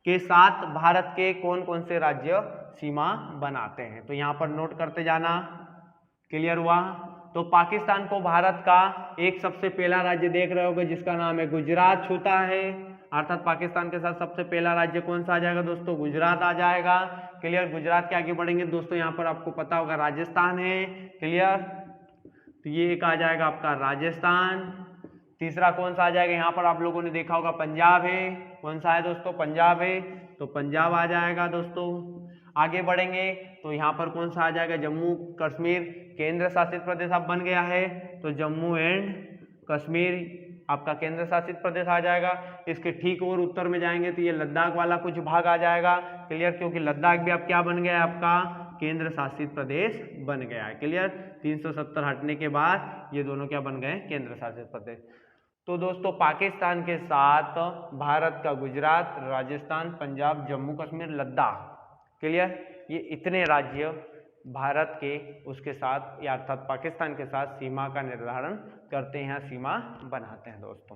के साथ भारत के कौन कौन से राज्य सीमा बनाते हैं, तो यहां पर नोट करते जाना। क्लियर हुआ। तो पाकिस्तान को भारत का एक सबसे पहला राज्य देख रहे होगे जिसका नाम है गुजरात छूता है, अर्थात पाकिस्तान के साथ सबसे पहला राज्य कौन सा आ जाएगा दोस्तों? गुजरात आ जाएगा। क्लियर। गुजरात के आगे बढ़ेंगे दोस्तों, यहाँ पर आपको पता होगा राजस्थान है। क्लियर। तो ये एक आ जाएगा आपका राजस्थान। तीसरा कौन सा आ जाएगा? यहाँ पर आप लोगों ने देखा होगा पंजाब है। कौन सा है दोस्तों? पंजाब है। तो पंजाब आ जाएगा दोस्तों। आगे बढ़ेंगे तो यहाँ पर कौन सा आ जाएगा? जम्मू कश्मीर केंद्र शासित प्रदेश अब बन गया है, तो जम्मू एंड कश्मीर आपका केंद्र शासित प्रदेश आ जाएगा। इसके ठीक और उत्तर में जाएंगे तो ये लद्दाख वाला कुछ भाग आ जाएगा। क्लियर। क्योंकि लद्दाख भी अब क्या बन गया है? आपका केंद्र शासित प्रदेश बन गया है। क्लियर, 370 हटने के बाद ये दोनों क्या बन गए, केंद्र शासित प्रदेश। तो दोस्तों पाकिस्तान के साथ भारत का गुजरात, राजस्थान, पंजाब, जम्मू कश्मीर, लद्दाख, क्लियर, ये इतने राज्य भारत के उसके साथ या अर्थात पाकिस्तान के साथ सीमा का निर्धारण करते हैं, सीमा बनाते हैं दोस्तों।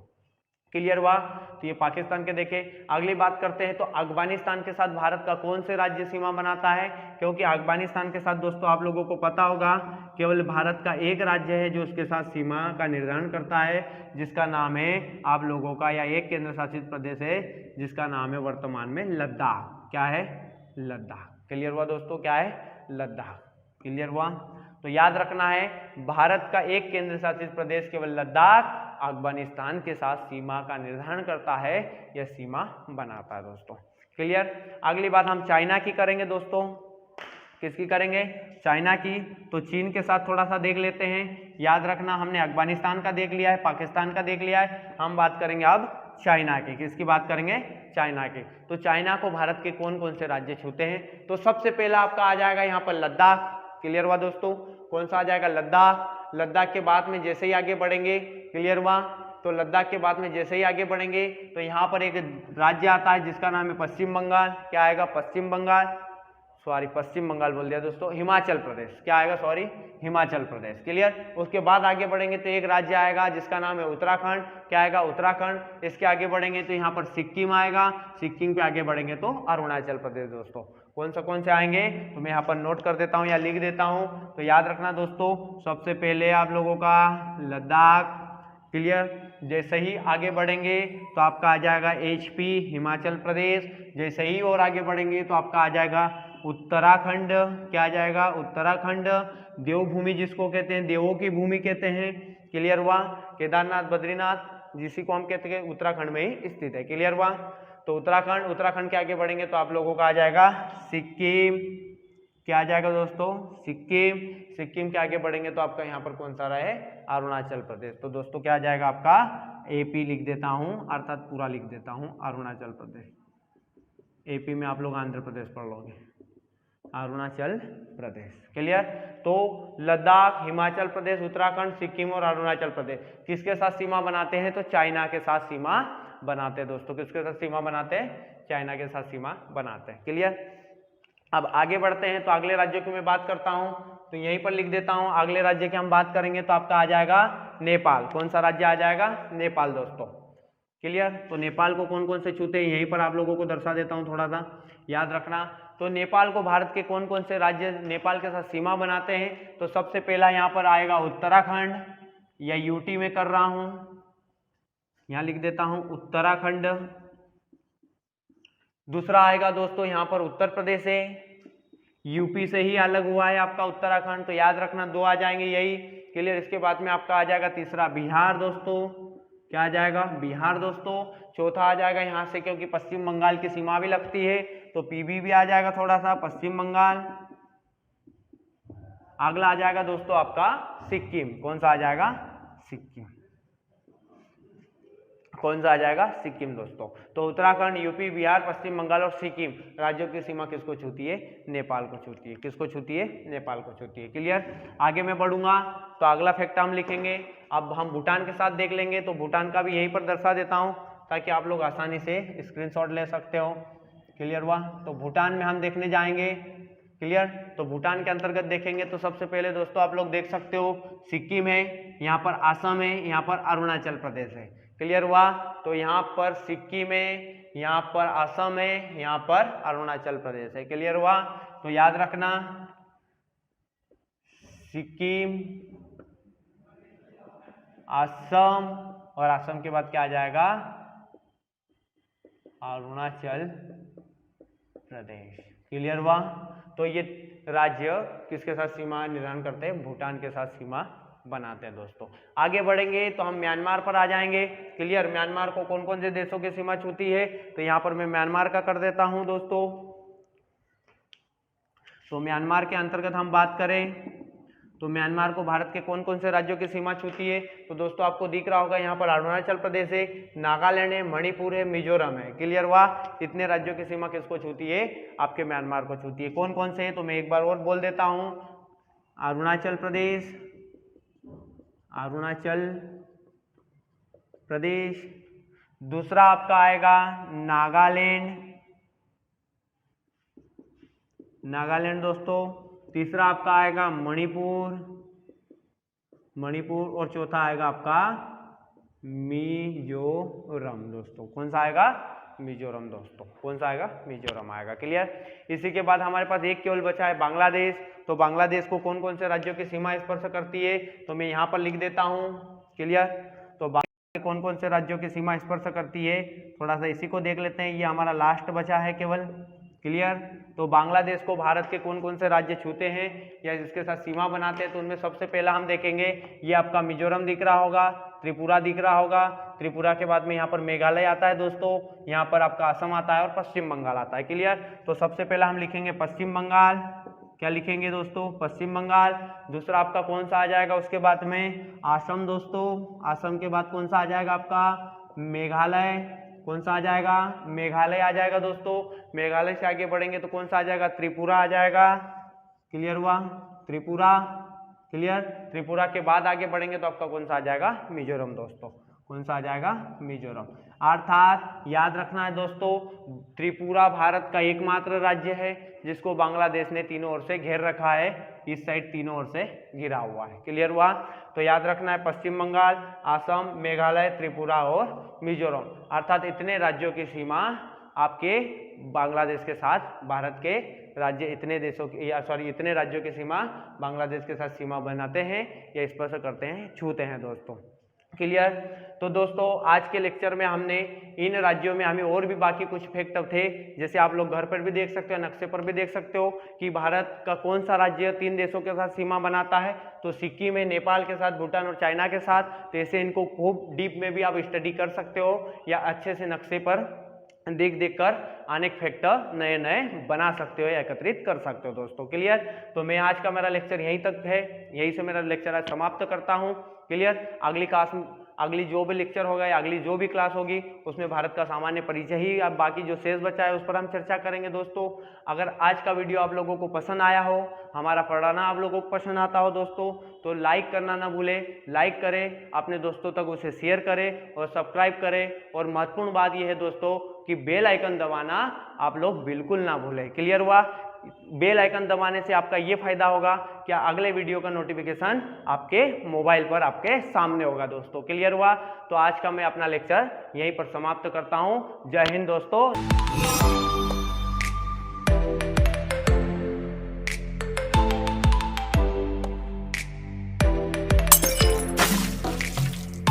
क्लियर हुआ। तो ये पाकिस्तान के देखें। अगली बात करते हैं तो अफगानिस्तान के साथ भारत का कौन से राज्य सीमा बनाता है, क्योंकि अफगानिस्तान के साथ दोस्तों आप लोगों को पता होगा केवल भारत का एक राज्य है जो उसके साथ सीमा का निर्धारण करता है, जिसका नाम है आप लोगों का, या एक केंद्र शासित प्रदेश है जिसका नाम है वर्तमान में लद्दाख। क्या है, लद्दाख। क्लियर हुआ दोस्तों, क्या है, लद्दाख। क्लियर हुआ। तो याद रखना है भारत का एक केंद्र शासित प्रदेश केवल लद्दाख अफगानिस्तान के साथ सीमा का निर्धारण करता है या सीमा बनाता है दोस्तों। क्लियर। अगली बात हम चाइना की करेंगे दोस्तों। किसकी करेंगे, चाइना की। तो चीन के साथ थोड़ा सा देख लेते हैं। याद रखना हमने अफगानिस्तान का देख लिया है, पाकिस्तान का देख लिया है, हम बात करेंगे अब चाइना की। किसकी बात करेंगे, चाइना की। तो चाइना को भारत के कौन कौन से राज्य छूते हैं, तो सबसे पहला आपका आ जाएगा यहाँ पर लद्दाख। क्लियर हुआ दोस्तों, कौन सा आ जाएगा, लद्दाख। लद्दाख के बाद में जैसे ही आगे बढ़ेंगे, क्लियर हुआ, तो लद्दाख के बाद में जैसे ही आगे बढ़ेंगे तो यहाँ पर एक राज्य आता है जिसका नाम है पश्चिम बंगाल। क्या आएगा, पश्चिम बंगाल, सॉरी पश्चिम बंगाल बोल दिया दोस्तों, हिमाचल प्रदेश। क्या आएगा, सॉरी हिमाचल प्रदेश। क्लियर। उसके बाद आगे बढ़ेंगे तो एक राज्य आएगा जिसका नाम है उत्तराखंड। क्या आएगा, उत्तराखंड। इसके आगे बढ़ेंगे तो यहाँ पर सिक्किम आएगा। सिक्किम के आगे बढ़ेंगे तो अरुणाचल प्रदेश दोस्तों। कौन से आएंगे तो मैं यहाँ पर नोट कर देता हूँ या लिख देता हूँ। तो याद रखना दोस्तों, सबसे पहले आप लोगों का लद्दाख। क्लियर। जैसे ही आगे बढ़ेंगे तो आपका आ जाएगा HP हिमाचल प्रदेश। जैसे ही और आगे बढ़ेंगे तो आपका आ जाएगा उत्तराखंड। क्या आ जाएगा, उत्तराखंड। देवभूमि जिसको कहते हैं, देवों की भूमि कहते हैं। क्लियर हुआ। केदारनाथ, बद्रीनाथ जिसी को हम कहते हैं उत्तराखंड में ही स्थित है। क्लियर हुआ। तो उत्तराखंड, उत्तराखंड के आगे बढ़ेंगे तो आप लोगों का आ जाएगा सिक्किम। क्या आ जाएगा दोस्तों, सिक्किम। सिक्किम के आगे बढ़ेंगे तो आपका यहाँ पर कौन सा रहा है, अरुणाचल प्रदेश। तो दोस्तों क्या आ जाएगा आपका AP लिख देता हूँ, अर्थात पूरा लिख देता हूँ अरुणाचल प्रदेश। AP में आप लोग आंध्र प्रदेश पढ़ लोगे, अरुणाचल प्रदेश। क्लियर। तो लद्दाख, हिमाचल प्रदेश, उत्तराखंड, सिक्किम और अरुणाचल प्रदेश किसके साथ सीमा बनाते हैं, तो चाइना के साथ सीमा बनाते हैं दोस्तों। किसके साथ सीमा बनाते हैं, चाइना के साथ सीमा बनाते हैं। क्लियर। अब आगे बढ़ते हैं तो अगले राज्यों की मैं बात करता हूं, तो यहीं पर लिख देता हूं। अगले राज्य की हम बात करेंगे तो आपका आ जाएगा नेपाल। कौन सा राज्य आ जाएगा, नेपाल दोस्तों। क्लियर। तो नेपाल को कौन कौन से छूते हैं यहीं पर आप लोगों को दर्शा देता हूं, थोड़ा सा याद रखना। तो नेपाल को भारत के कौन कौन से राज्य नेपाल के साथ सीमा बनाते हैं, तो सबसे पहला यहाँ पर आएगा उत्तराखंड, या UT में कर रहा हूं, यहाँ लिख देता हूं उत्तराखंड। दूसरा आएगा दोस्तों यहाँ पर उत्तर प्रदेश है, UP से ही अलग हुआ है आपका उत्तराखंड, तो याद रखना 2 आ जाएंगे यही। क्लियर। इसके बाद में आपका आ जाएगा तीसरा बिहार दोस्तों। क्या आ जाएगा, बिहार दोस्तों। चौथा आ जाएगा यहाँ से, क्योंकि पश्चिम बंगाल की सीमा भी लगती है तो PB भी आ जाएगा थोड़ा सा, पश्चिम बंगाल। अगला आ जाएगा दोस्तों आपका सिक्किम। कौन सा आ जाएगा, सिक्किम। कौन सा आ जाएगा, सिक्किम दोस्तों। तो उत्तराखंड, UP, बिहार, पश्चिम बंगाल और सिक्किम राज्यों की सीमा किसको छूती है, नेपाल को छूती है। किसको छूती है, नेपाल को छूती है। क्लियर। आगे मैं बढ़ूंगा तो अगला फैक्ट हम लिखेंगे। अब हम भूटान के साथ देख लेंगे, तो भूटान का भी यहीं पर दर्शा देता हूं ताकि आप लोग आसानी से स्क्रीनशॉट ले सकते हो। क्लियर हुआ। तो भूटान में हम देखने जाएंगे। क्लियर। तो भूटान के अंतर्गत देखेंगे तो सबसे पहले दोस्तों आप लोग देख सकते हो सिक्किम है, यहाँ पर असम है, यहाँ पर अरुणाचल प्रदेश है। क्लियर हुआ। तो यहाँ पर सिक्किम है, यहाँ पर असम है, यहाँ पर अरुणाचल प्रदेश है। क्लियर हुआ। तो याद रखना सिक्किम, असम, और असम के बाद क्या आ जाएगा, अरुणाचल प्रदेश। क्लियर हुआ। तो ये राज्य किसके साथ सीमा निर्धारण करते हैं, भूटान के साथ सीमा बनाते हैं दोस्तों। आगे बढ़ेंगे तो हम म्यांमार पर आ जाएंगे। क्लियर। म्यांमार को कौन कौन से देशों की सीमा छूती है, तो यहाँ पर मैं म्यांमार का कर देता हूं दोस्तों। तो म्यांमार के अंतर्गत हम बात करें तो म्यांमार को भारत के कौन कौन से राज्यों की सीमा छूती है? तो दोस्तों आपको दिख रहा होगा यहाँ पर अरुणाचल प्रदेश है, नागालैंड है, मणिपुर है, मिजोरम है। क्लियर हुआ? इतने राज्यों की सीमा किसको छूती है? आपके म्यांमार को छूती है। कौन कौन से है? तो मैं एक बार और बोल देता हूँ, अरुणाचल प्रदेश, अरुणाचल प्रदेश, दूसरा आपका आएगा नागालैंड, नागालैंड दोस्तों, तीसरा आपका आएगा मणिपुर, मणिपुर, और चौथा आएगा आपका मिजोरम दोस्तों। कौन सा आएगा? मिजोरम दोस्तों। कौन सा आएगा? मिजोरम आएगा। क्लियर? इसी के बाद हमारे पास एक केवल बचा है बांग्लादेश। तो बांग्लादेश को कौन कौन से राज्यों की सीमा स्पर्श करती है? तो मैं यहाँ पर लिख देता हूँ। क्लियर? तो बांग्लादेश कौन कौन से राज्यों की सीमा स्पर्श करती है, थोड़ा सा इसी को देख लेते हैं। ये हमारा लास्ट बचा है केवल। क्लियर? तो बांग्लादेश को भारत के कौन कौन से राज्य छूते हैं या जिसके साथ सीमा बनाते हैं, तो उनमें सबसे पहला हम देखेंगे, ये आपका मिजोरम दिख रहा होगा, त्रिपुरा दिख रहा होगा, त्रिपुरा के बाद में यहाँ पर मेघालय आता है दोस्तों, यहाँ पर आपका असम आता है और पश्चिम बंगाल आता है। क्लियर? तो सबसे पहला हम लिखेंगे पश्चिम बंगाल। क्या लिखेंगे दोस्तों? पश्चिम बंगाल। दूसरा आपका कौन सा आ जाएगा उसके बाद में? असम दोस्तों। असम के बाद कौन सा आ जाएगा आपका? मेघालय। कौन सा आ जाएगा? मेघालय आ जाएगा दोस्तों। मेघालय से आगे बढ़ेंगे तो कौन सा आ जाएगा? त्रिपुरा आ जाएगा। क्लियर हुआ? त्रिपुरा। क्लियर? त्रिपुरा के बाद आगे बढ़ेंगे तो आपका कौन सा आ जाएगा? मिजोरम दोस्तों। कौन सा आ जाएगा? मिजोरम। अर्थात याद रखना है दोस्तों, त्रिपुरा भारत का एकमात्र राज्य है जिसको बांग्लादेश ने तीनों ओर से घेर रखा है, इस साइड तीनों ओर से घिरा हुआ है। क्लियर हुआ? तो याद रखना है पश्चिम बंगाल, असम, मेघालय, त्रिपुरा और मिजोरम, अर्थात इतने राज्यों की सीमा आपके बांग्लादेश के साथ, भारत के राज्य इतने देशों की इतने राज्यों की सीमा बांग्लादेश के साथ सीमा बनाते हैं या स्पर्श करते हैं, छूते हैं दोस्तों। क्लियर? तो दोस्तों आज के लेक्चर में हमने इन राज्यों में हमें और भी बाकी कुछ फैक्ट थे, जैसे आप लोग घर पर भी देख सकते हो, नक्शे पर भी देख सकते हो कि भारत का कौन सा राज्य 3 देशों के साथ सीमा बनाता है। तो सिक्किम है नेपाल के साथ, भूटान और चाइना के साथ। तो ऐसे इनको खूब डीप में भी आप स्टडी कर सकते हो या अच्छे से नक्शे पर देख कर अनेक फैक्टर नए नए बना सकते हो या एकत्रित कर सकते हो दोस्तों। क्लियर? तो मैं आज का मेरा लेक्चर यहीं तक है, यहीं से मेरा लेक्चर आज समाप्त करता हूं। क्लियर? अगली जो भी लेक्चर होगा या अगली जो भी क्लास होगी उसमें भारत का सामान्य परिचय ही, अब बाकी जो शेष बचा है उस पर हम चर्चा करेंगे दोस्तों। अगर आज का वीडियो आप लोगों को पसंद आया हो, हमारा पढ़ाना आप लोगों को पसंद आता हो दोस्तों, तो लाइक करना ना भूलें, लाइक करें, अपने दोस्तों तक उसे शेयर करें और सब्सक्राइब करें। और महत्वपूर्ण बात यह है दोस्तों कि बेल आइकन दबाना आप लोग बिल्कुल ना भूलें। क्लियर हुआ? बेल आइकन दबाने से आपका ये फायदा होगा कि अगले वीडियो का नोटिफिकेशन आपके मोबाइल पर आपके सामने होगा दोस्तों। क्लियर हुआ? तो आज का मैं अपना लेक्चर यहीं पर समाप्त करता हूं। जय हिंद दोस्तों।